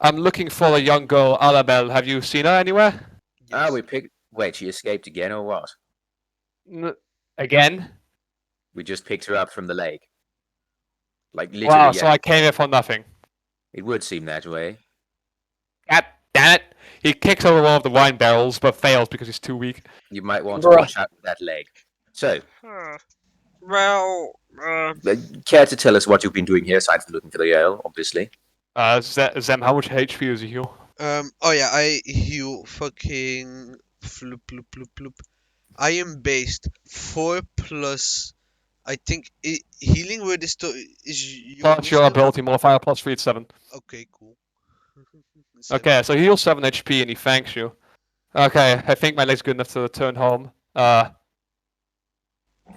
I'm looking for a young girl, Alabel. Have you seen her anywhere? Ah, Yes. Wait, she escaped again or what? Again? We just picked her up from the lake. Like literally, Wow, yeah. so I came here for nothing. It would seem that way. God damn it! He kicks over one of the wine barrels, but fails because he's too weak. You might want to Bruh. watch out with that leg. So, Well, care to tell us what you've been doing here, aside from looking for the ale, obviously? Zem, how much HP does he heal? Oh yeah, I heal fucking floop bloop bloop bloop. I am based 4 plus. I think healing word is your Plus your wisdom? ability modifier, plus 3 it's 7. Okay, cool. Okay, so he heals 7 HP and he thanks you. Okay, I think my leg's good enough to return home.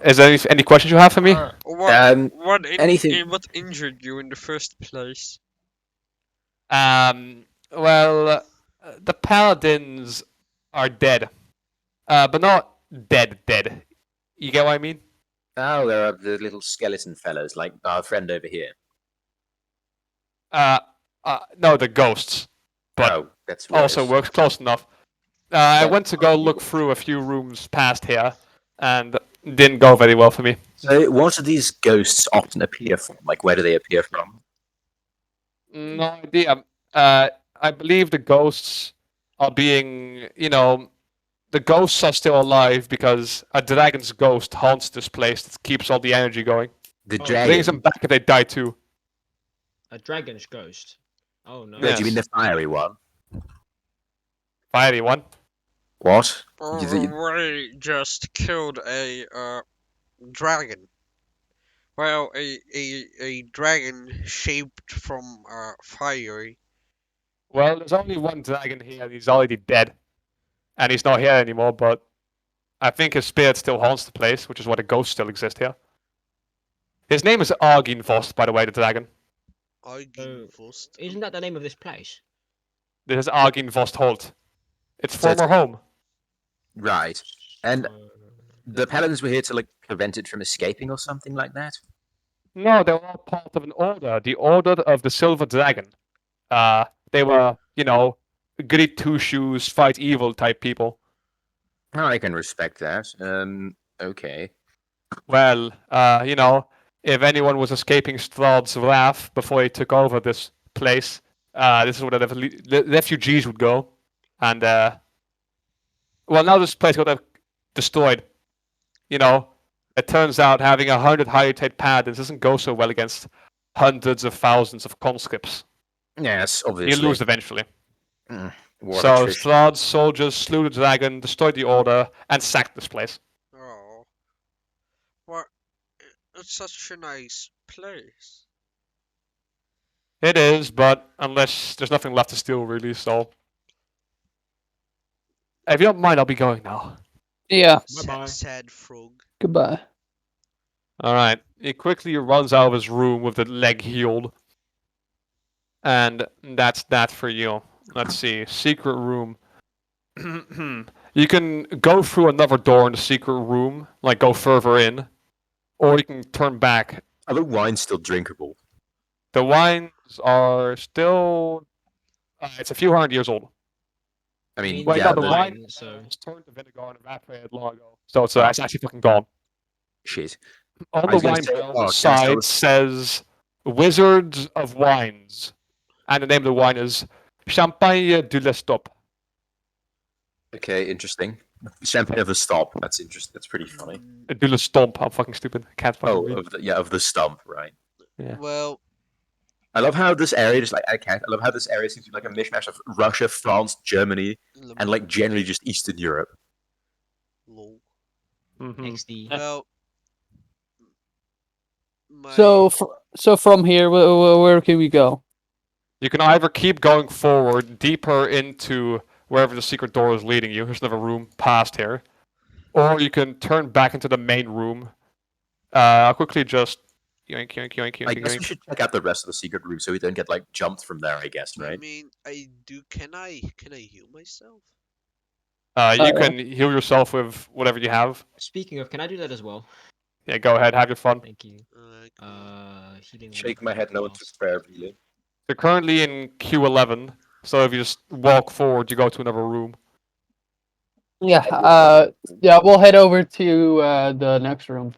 Is there any questions you have for me? Anything? What injured you in the first place? Well, the Paladins are dead. But not dead. You get what I mean? Oh, there are the little skeleton fellows, like our friend over here. No, the ghosts. But Oh, that's also worse. works close enough. I Yeah. went to go look through a few rooms past here, and didn't go very well for me. So, what do these ghosts often appear from? Like, where do they appear from? No idea. I believe the ghosts are being, the ghosts are still alive because a dragon's ghost haunts this place that keeps all the energy going. The Oh, Brings them dragon. back if they die too. A dragon's ghost. Oh no. No, do you mean Yes. the fiery one? Fiery one. What? We just killed a dragon. Well, a dragon shaped from fiery. Well, there's only one dragon here, and he's already dead. And he's not here anymore, but I think his spirit still haunts the place, which is why the ghosts still exist here. His name is Arginvost, by the way, the dragon. Arginvost. Isn't that the name of this place? This is Arginvost Holt. Its So it's- former home. Right. And Uh, the paladins were here to like prevent it from escaping or something like that. No, they were all part of an order, the Order of the Silver Dragon. They were, goody two shoes, fight evil type people. Oh, I can respect that. Okay. Well, if anyone was escaping Strahd's wrath before he took over this place, this is where the refugees would go. And, well, now this place got destroyed. It turns out having 100 high-rate paladins doesn't go so well against hundreds of thousands of conscripts. Yes, You obviously. lose eventually. War So attrition. Strahd's soldiers slew the dragon, destroyed the order, and sacked this place. Oh, what? It's such a nice place. It is, but unless there's nothing left to steal, really, so. If you don't mind, I'll be going now. Yeah. Bye-bye. Sad frog. Goodbye. Alright. He quickly runs out of his room with the leg healed. And that's that for you. Let's see. Secret room. You can go through another door in the secret room, like go further in, or you can turn back. Are the wines still drinkable? The wines are still. It's a few hundred years old. I mean, Wait, yeah, no, the the- wine so was turned to vinegar and evaporated long ago. So it's actually fucking gone. shit. On I the was gonna wine say, barrel oh, side Canistella- says Wizards of Wines. And the name of the wine is Champagne du Lestop. Okay, interesting. Champagne of the Stop. That's interesting. That's pretty funny. Du Lestomp. I'm fucking stupid. Can't fucking Oh, read. of the stump, right? Yeah. Well, I love how this area just like I love how this area seems to be like a mishmash of Russia, France, Germany, and like generally just Eastern Europe. lol. Mhm. XD. Well, my So from here, where can we go? You can either keep going forward deeper into wherever the secret door is leading you. There's another room past here. Or you can turn back into the main room. I'll quickly just yoink, yoink, yoink, yoink, I guess we yoink. should check out the rest of the secret room so we don't get like jumped from there. I guess, I right? mean, can I heal myself? You yeah. can heal yourself with whatever you have. Speaking of, can I do that as well? Yeah, go ahead, have your fun. Thank you. Cool. Healing Shake word my head, no one to fast. spare, really. You're currently in Q11, so if you just walk forward, you go to another room. Yeah. Yeah. We'll head over to the next room.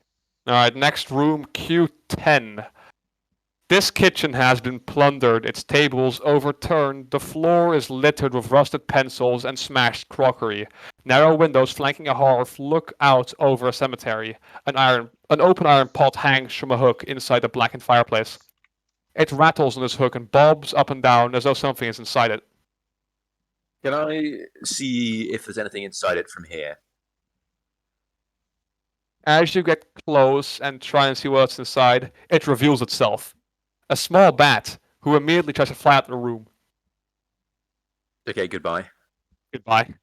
Alright, next room, Q10. This kitchen has been plundered, its tables overturned, the floor is littered with rusted pencils and smashed crockery. Narrow windows flanking a hearth look out over a cemetery. An open iron pot hangs from a hook inside the blackened fireplace. It rattles on this hook and bobs up and down as though something is inside it. Can I see if there's anything inside it from here? As you get close and try and see what's inside, it reveals itself. A small bat, who immediately tries to fly out of the room. Okay, goodbye. Goodbye.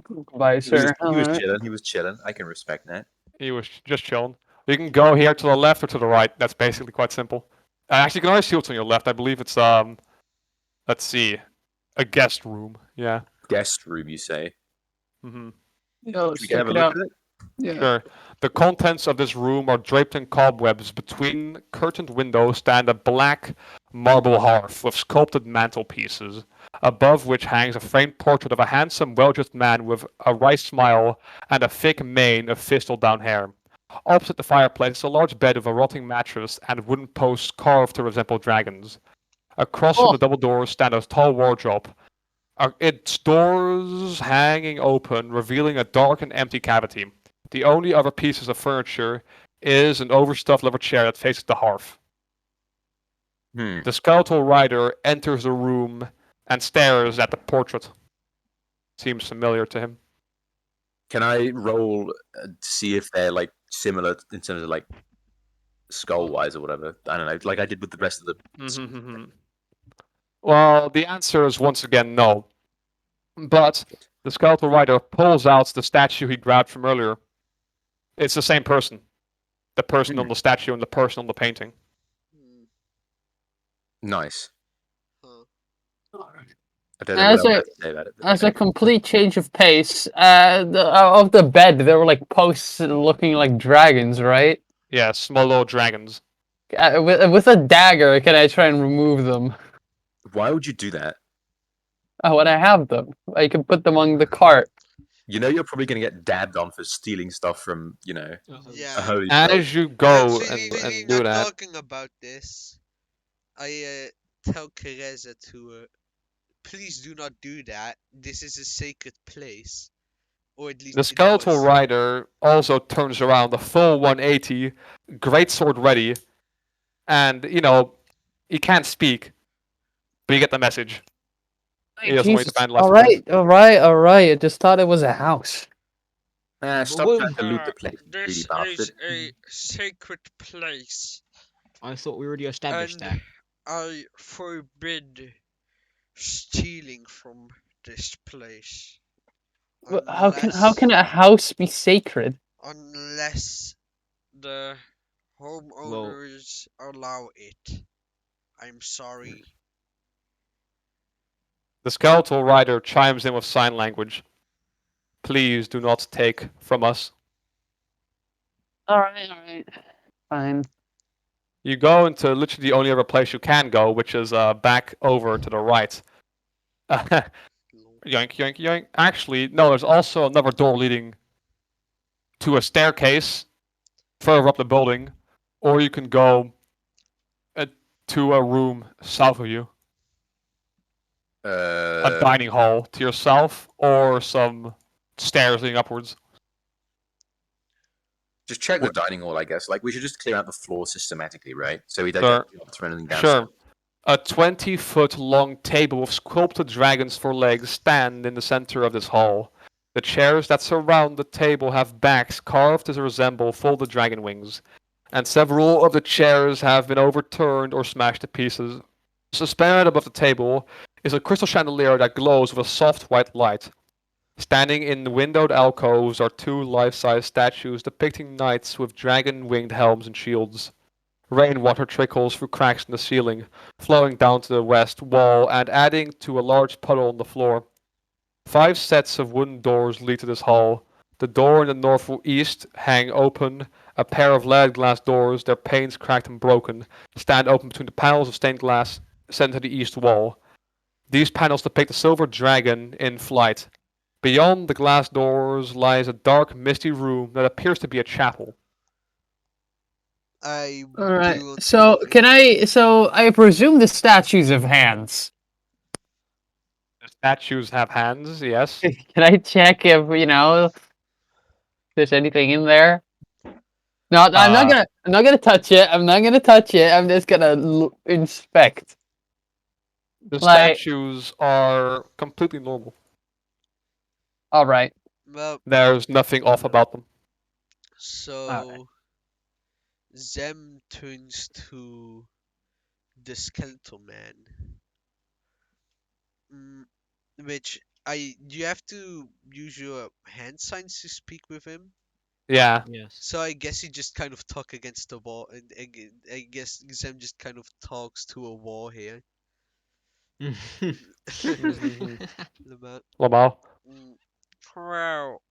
Goodbye, He was, sir. he was Alright. chilling. He was chilling. I can respect that. He was just chilling. You can go here to the left or to the right. That's basically quite simple. Actually, you can always see what's on your left. I believe it's let's see, a guest room. Yeah. Guest room, you say? Mm-hmm. Yeah, let's We can check have a it look out. at it. Yeah. Sure. The contents of this room are draped in cobwebs. Between curtained windows stand a black marble hearth with sculpted mantelpieces, above which hangs a framed portrait of a handsome, well-dressed man with a wry smile and a thick mane of thistle-down hair. Opposite the fireplace is a large bed with a rotting mattress and wooden posts carved to resemble dragons. Across from the double doors stand a tall wardrobe. Its doors hanging open, revealing a dark and empty cavity. The only other pieces of furniture is an overstuffed leather chair that faces the hearth. Hmm. The skeletal rider enters the room and stares at the portrait. Seems familiar to him. Can I roll to see if they're like similar in terms of like skull wise or whatever? I don't know, like I did with the rest of the. Well, the answer is once again no. But the skeletal rider pulls out the statue he grabbed from earlier. It's the same person. The person on the statue and the person on the painting. Hmm. Nice. Huh. I don't know what As else a to say about it. as a complete change of pace, of the bed there were like posts looking like dragons, right? Yeah, small little dragons. With a dagger, can I try and remove them? Why would you do that? Oh, when I have them, I can put them on the cart. You know you're probably going to get dabbed on for stealing stuff from, a Yeah. holy place. As you go Actually, and do not that, talking about this. I tell Teresa to please do not do that. This is a sacred place, or at least the it skeletal was. rider also turns around, a full 180, greatsword ready, and he can't speak, but you get the message. He doesn't want you to Jesus. find left All of place. right, all right, all right. I just thought it was a house. Stop trying to loot the place, you This greedy bastard. is a sacred place, I thought we already established and that. I forbid stealing from this place. How can a house be sacred? Unless the homeowners allow it. I'm sorry. The skeletal rider chimes in with sign language. Please do not take from us. All right, fine. You go into literally the only other place you can go, which is back over to the right. Yoink, yoink, yoink. Actually, no, there's also another door leading to a staircase further up the building, or you can go to a room south of you. A dining hall to yourself, or some stairs leading upwards. Just check the dining hall, I guess. Like, we should just clear out the floor systematically, right? So we don't Sure. get throw anything down. Sure. A 20-foot long table with sculpted dragons for legs stand in the center of this hall. The chairs that surround the table have backs carved to resemble folded dragon wings, and several of the chairs have been overturned or smashed to pieces. Suspended above the table is a crystal chandelier that glows with a soft white light. Standing in windowed alcoves are two life-size statues depicting knights with dragon-winged helms and shields. Rainwater trickles through cracks in the ceiling, flowing down to the west wall and adding to a large puddle on the floor. 5 sets of wooden doors lead to this hall. The door in the northeast hang open. A pair of lead glass doors, their panes cracked and broken, stand open between the panels of stained glass set into the east wall. These panels depict a silver dragon in flight. Beyond the glass doors lies a dark, misty room that appears to be a chapel. I All right. do want So to can I? So I presume the statues have hands. The statues have hands, yes. Can I check if there's anything in there? No, I'm not gonna. I'm not gonna touch it. I'm not gonna touch it. I'm just gonna inspect. The Like, statues are completely normal. all right. Well, There's nothing off about them. so Zem turns to the skeletal man. Which you have to use your hand signs to speak with him. Yeah. Yes. So I guess he just kind of talk against the wall, and I guess Zem just kind of talks to a wall here. Lamar. Lamal. Well,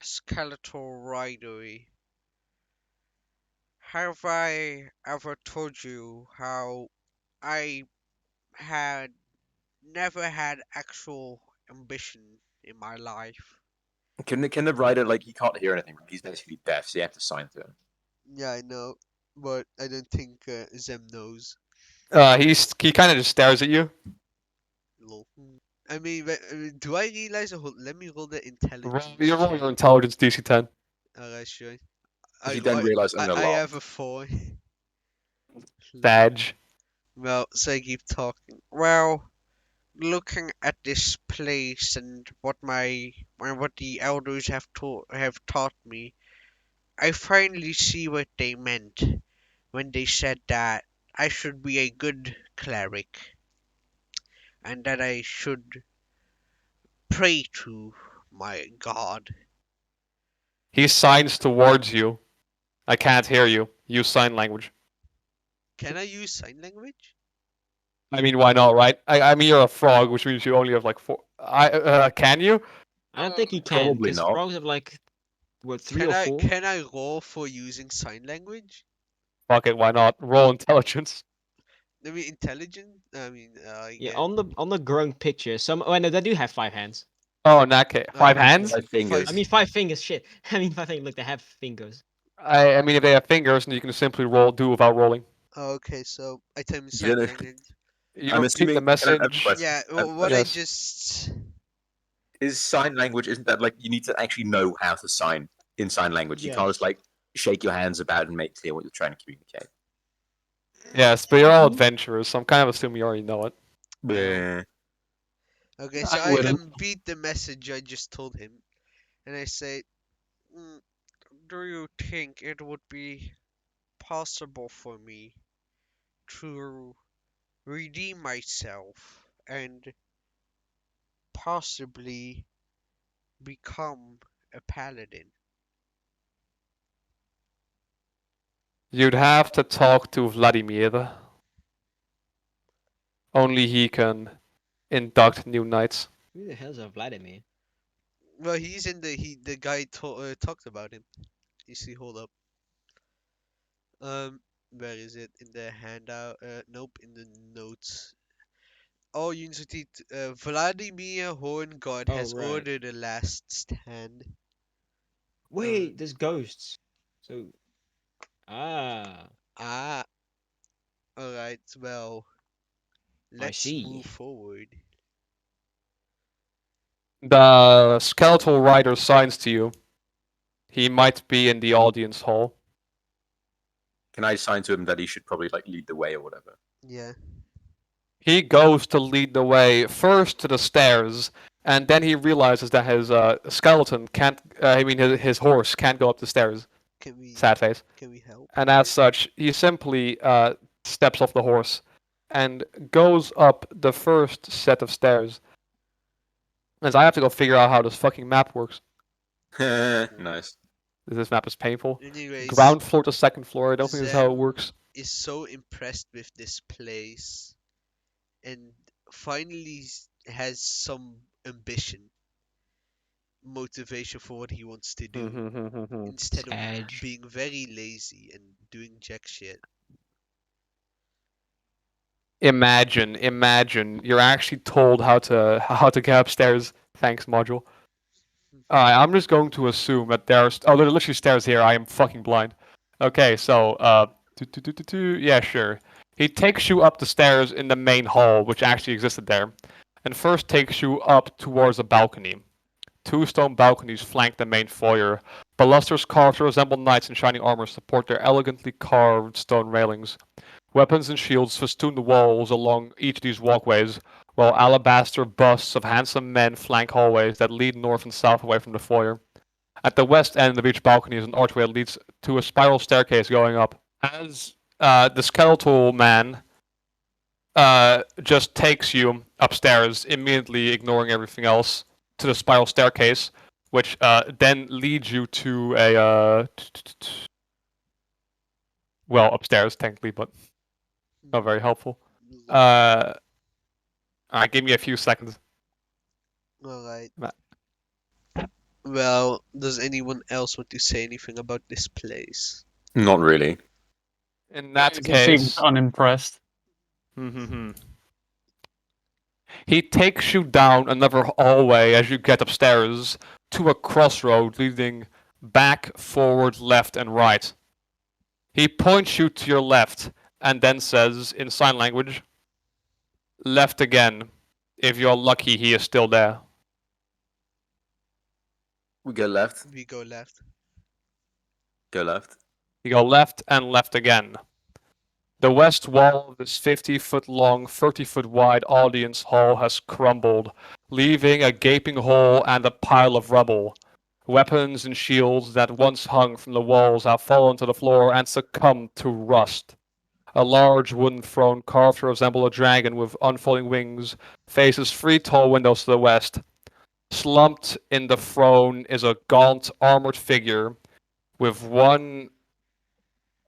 skeletal ridery. Have I ever told you how I had never had actual ambition in my life? Can the rider, like, he can't hear anything? He's basically deaf, so you have to sign to him. Yeah, I know, but I don't think Zem knows. He kind of just stares at you. Lol. I mean, do I realize? Let me roll the intelligence. You roll your check. intelligence DC 10. Alright, sure. If you don't realize I'm I alarmed. have a 4. Badge. Well, so I keep talking. Well, looking at this place and what the elders have taught me, I finally see what they meant when they said that I should be a good cleric and that I should pray to my god. He signs towards you. I can't hear you. Use sign language. Can I use sign language? I mean, why not, right? I mean, you're a frog, which means you only have like 4. Can you? I don't think he can, Probably because not. frogs have like, what, 3 or 4? Can I roll for using sign language? Fuck it, why not? Roll intelligence. I mean, intelligent. I mean, I Yeah, get. on the growing picture, some. Oh no, they do have 5 hands. Oh, in that case, 5 hands. 5 fingers. I mean 5 fingers. Shit. I mean 5 fingers. Look, they have fingers. I mean, if they have fingers, then you can simply do without rolling. Okay, so I tell me You sign know- language. You I'm repeat the assuming. I have a message. question. Yeah, Um, what yes. I just. Is sign language? Isn't that like you need to actually know how to sign in sign language? You can't just like shake your hands about and make clear what you're trying to communicate. Yes, but you're all adventurers, so I'm kind of assuming you already know it. Bleh. Okay, so I I wouldn't. repeat the message I just told him, and I say, "Mm, do you think it would be possible for me to redeem myself and possibly become a paladin?" You'd have to talk to Vladimir. Only he can induct new knights. Who the hell's a Vladimir? Well, he's in the guy talked about him. You see, hold up. Where is it in the handout? Nope, in the notes. Oh, University. Vladimir Horngod Oh, has right. ordered a last stand. Wait, there's ghosts. So, ah, Ah, alright. Well, let's see. move forward. The skeletal rider signs to you. He might be in the audience hall. Can I sign to him that he should probably like lead the way or whatever? Yeah. He goes to lead the way first to the stairs, and then he realizes that his skeleton can't. I mean, his horse can't go up the stairs. Can we Sad face. can we help? And as such, he simply steps off the horse and goes up the first set of stairs. As I have to go figure out how this fucking map works. Nice. This map is painful. Anyways, Ground floor to second floor. I don't think this is how it Zem works. is so impressed with this place and finally has some ambition, motivation for what he wants to do instead of Edge. being very lazy and doing jack shit. Imagine you're actually told how to get upstairs. Thanks, module. Alright, I'm just going to assume that there's there are literally stairs here. I am fucking blind. Okay, so yeah, sure. He takes you up the stairs in the main hall, which actually existed there, and first takes you up towards a balcony. 2 stone balconies flank the main foyer. Balusters carved to resemble knights in shining armor support their elegantly carved stone railings. Weapons and shields festoon the walls along each of these walkways, while alabaster busts of handsome men flank hallways that lead north and south away from the foyer. At the west end of each balcony is an archway that leads to a spiral staircase going up. As the skeletal man just takes you upstairs, immediately ignoring everything else, to the spiral staircase, which then leads you to a well, upstairs technically, but not very helpful. Alright, give me a few seconds. Alright. Ma- Well, does anyone else want to say anything about this place? Not really. In that He case, seems unimpressed. he takes you down another hallway as you get upstairs to a crossroad leading back, forward, left, and right. He points you to your left and then says in sign language, left again. If you're lucky, he is still there. We go left. We go left. Go left. You go left and left again. The west wall of this 50-foot long, 30-foot wide audience hall has crumbled, leaving a gaping hole and a pile of rubble. Weapons and shields that once hung from the walls have fallen to the floor and succumbed to rust. A large wooden throne carved to resemble a dragon with unfolding wings faces 3 tall windows to the west. Slumped in the throne is a gaunt, armored figure with one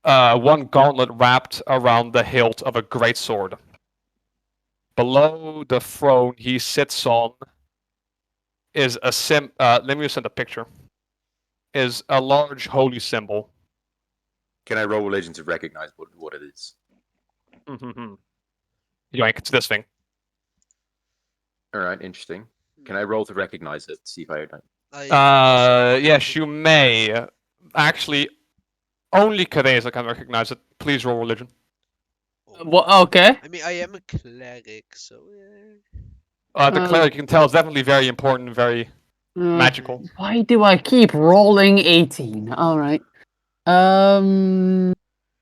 gauntlet wrapped around the hilt of a greatsword. Below the throne he sits on is a let me just send a picture. Is a large holy symbol. Can I roll religion to recognize what it is? Yoink, it's this thing. All right, interesting. Can I roll to recognize it? See if I don't. Yes, you may. Actually, only Teresa can recognize it. Please roll religion. Well, okay. I mean, I am a cleric, so yeah. The cleric, you can tell, is definitely very important and very magical. Why do I keep rolling 18? All right.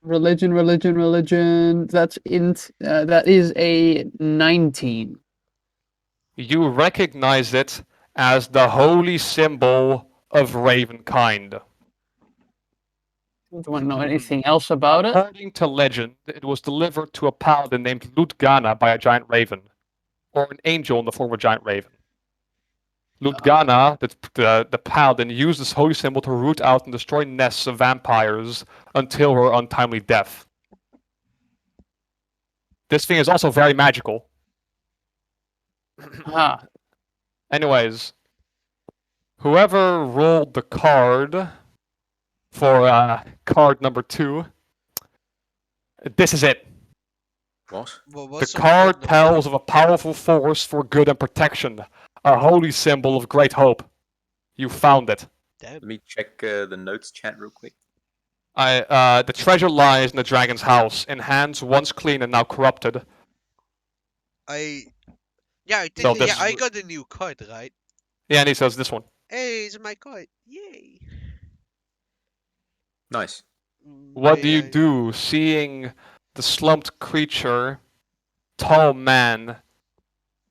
Religion. That's int. That is a 19. You recognize it as the holy symbol of Ravenkind. Do want to know anything else about it? According to legend, it was delivered to a paladin named Ludgana by a giant raven, or an angel in the form of a giant raven. Ludgana, the paladin, used this holy symbol to root out and destroy nests of vampires until her untimely death. This thing is also very magical. Ah, Anyways, whoever rolled the card for card number 2, this is it. What? Well, The what's card number tells two? of a powerful force for good and protection, a holy symbol of great hope. You found it. Damn. Let me check the notes chat real quick. The treasure lies in the dragon's house, in hands once clean and now corrupted. Yeah, I So think this I is- got a new card, right? Yeah, and he says this one. Hey, it's my card. Yay. Nice. What do you Yeah, do seeing the slumped creature, tall man,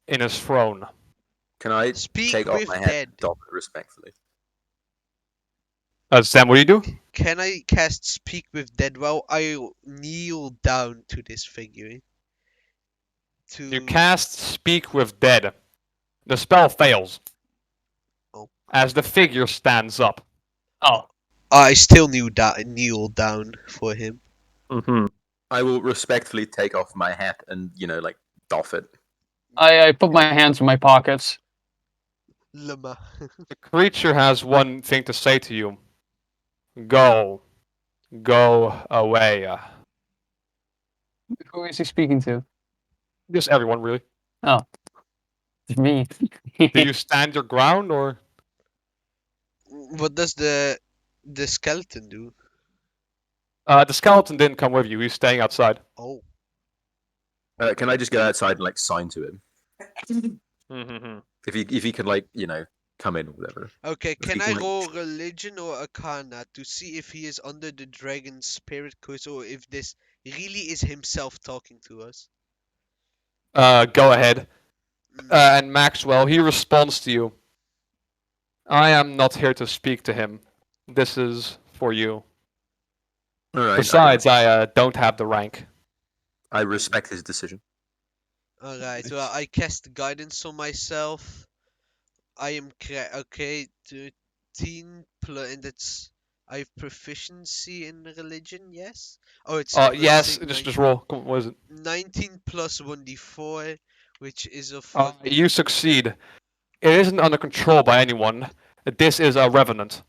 in his throne? Can I Speak take off with my hat dead. and doff it respectfully? Sam, what do you do? Can I cast Speak with Dead while I kneel down to this figure? You cast Speak with Dead. The spell fails. Oh. As the figure stands up. oh. I still kneel down for him. Mm-hmm. I will respectfully take off my hat and, like, doff it. I put my hands in my pockets. Lama. The creature has one thing to say to you. Go. Go away. Who is he speaking to? Just everyone, really. It's me. Do you stand your ground, or? What does the skeleton do? The skeleton didn't come with you. He's staying outside. Oh. Can I just go outside and, like, sign to him? Mm-hmm. If he can, like, come in or whatever. Okay, If can he I can, like- roll religion or arcana to see if he is under the dragon's spirit curse or if this really is himself talking to us? Go ahead. Mm, And Maxwell, he responds to you. I am not here to speak to him. This is for you. All right. Besides, I don't have the rank. I respect his decision. Alright, well, I cast guidance on myself. I am okay, 13 plus, and that's I have proficiency in religion, yes? Oh, it's Yes, plus just roll. Come on, what is it? 19 plus 1d4, which is a You succeed. It isn't under control by anyone. This is a revenant.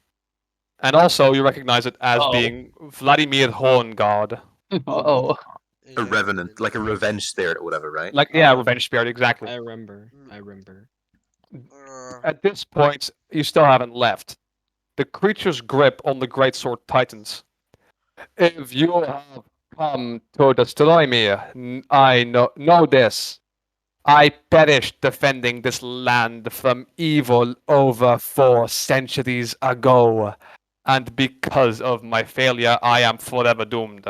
And also, you recognize it as Uh-oh. being Vladimir Horngard. Oh. A revenant, like a revenge spirit or whatever, right? Like, yeah, revenge spirit, exactly. I remember. I remember. At this point, you still haven't left. The creature's grip on the greatsword tightens. If you have come to destroy me. I know this. I perished defending this land from evil over 4 centuries ago, and because of my failure, I am forever doomed.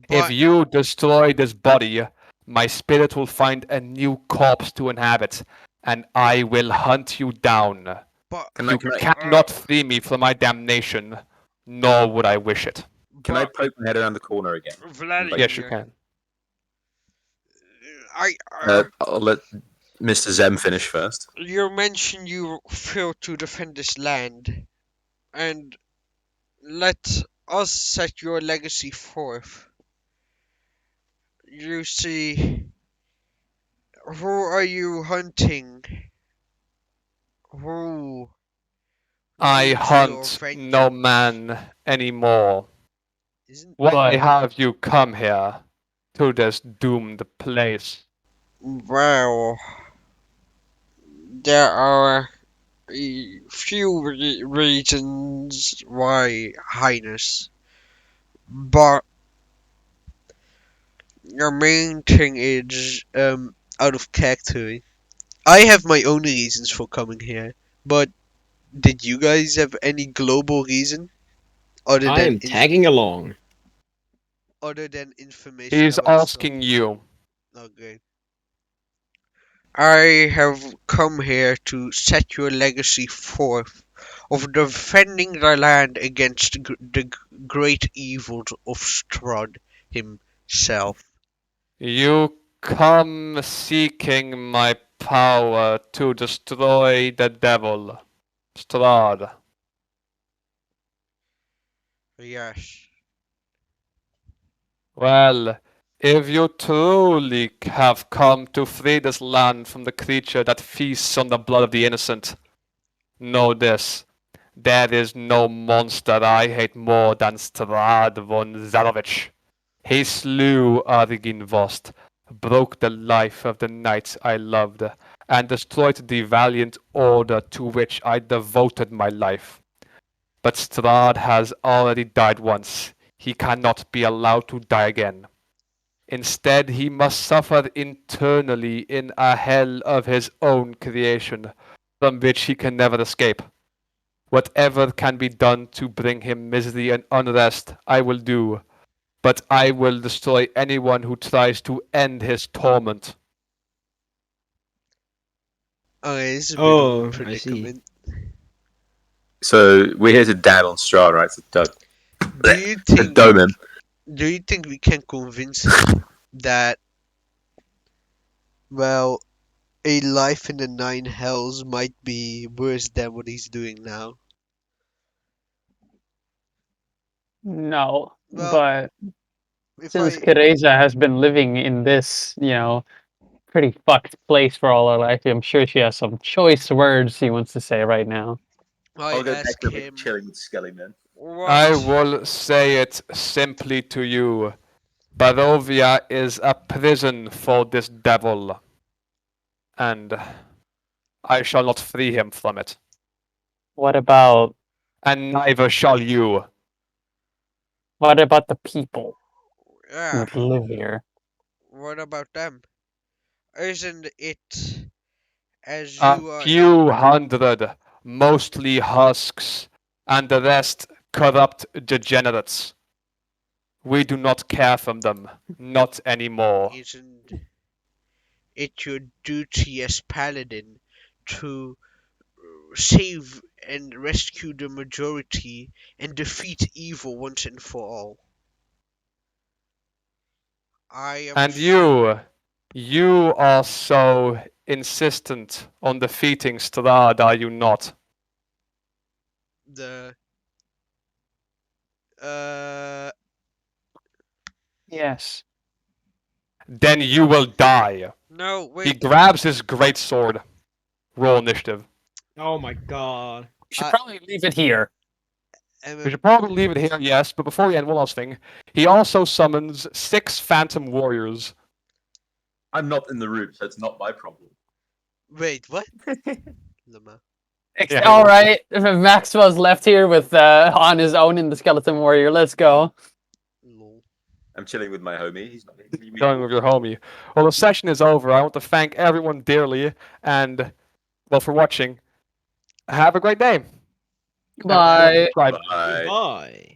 If But you destroy this body, my spirit will find a new corpse to inhabit, and I will hunt you down. but Can I, You can I, cannot free me from my damnation, nor would I wish it. can I but poke my head around the corner again? Yes, you Vladimir, can. I I'll let Mr. Zem finish first. you mentioned you failed to defend this land, and let us set your legacy forth. You see, who are you hunting? Who I needs your hunt no vengeance? man anymore. Isn't Why But have you come here to this doomed place? well, there are a few reasons why, Highness, but your main thing is out of character. I have my own reasons for coming here, but did you guys have any global reason other I than am tagging along. information He's about stuff? asking you. Okay. I have come here to set your legacy forth of defending the land against the great evil of Strahd himself. You come seeking my power to destroy the devil, Strahd. Yes. Well, if you truly have come to free this land from the creature that feasts on the blood of the innocent, know this. There is no monster I hate more than Strahd von Zarovich. He slew Arginvost, broke the life of the knights I loved, and destroyed the valiant order to which I devoted my life. But Strahd has already died once. He cannot be allowed to die again. Instead, he must suffer internally in a hell of his own creation, from which he can never escape. Whatever can be done to bring him misery and unrest, I will do, but I will destroy anyone who tries to end his torment. Okay, it's a bit of a Oh, I see. predicament. So we're here to dab on Strahd, right? Do you To think dome him. we can convince him that, well, a life in the nine hells might be worse than what he's doing now? no. Well, But if since I Teresa has been living in this, pretty fucked place for all her life, I'm sure she has some choice words she wants to say right now. I'll go back ask to him chilling with Skelly then. I what will say it simply to you. Barovia is a prison for this devil, and I shall not free him from it, What about and neither shall you. the people yeah, that live here? what about them? Isn't it as A you are in few hundred, mostly husks, and the rest corrupt degenerates. We do not care for them, not anymore. isn't it your duty as Paladin to save and rescue the majority and defeat evil once and for all? I am And you are so insistent on defeating Strahd, are you not? the uh Yes. Then you will die. no He wait grabs his great sword. Roll initiative. Oh my god. We should I probably leave it here. We should probably leave it here, yes, but before we end, one last thing. He also summons 6 phantom warriors. I'm not in the room, so it's not my problem. wait what? Lama. Yeah, All right, Maxwell's left here with on his own in the skeleton warrior. Let's go. Lol. I'm chilling with my homie. He's not Going with your homie. Well, the session is over. I want to thank everyone dearly and, well, for watching. Have a great day. Bye. Subscribe. Bye. Goodbye.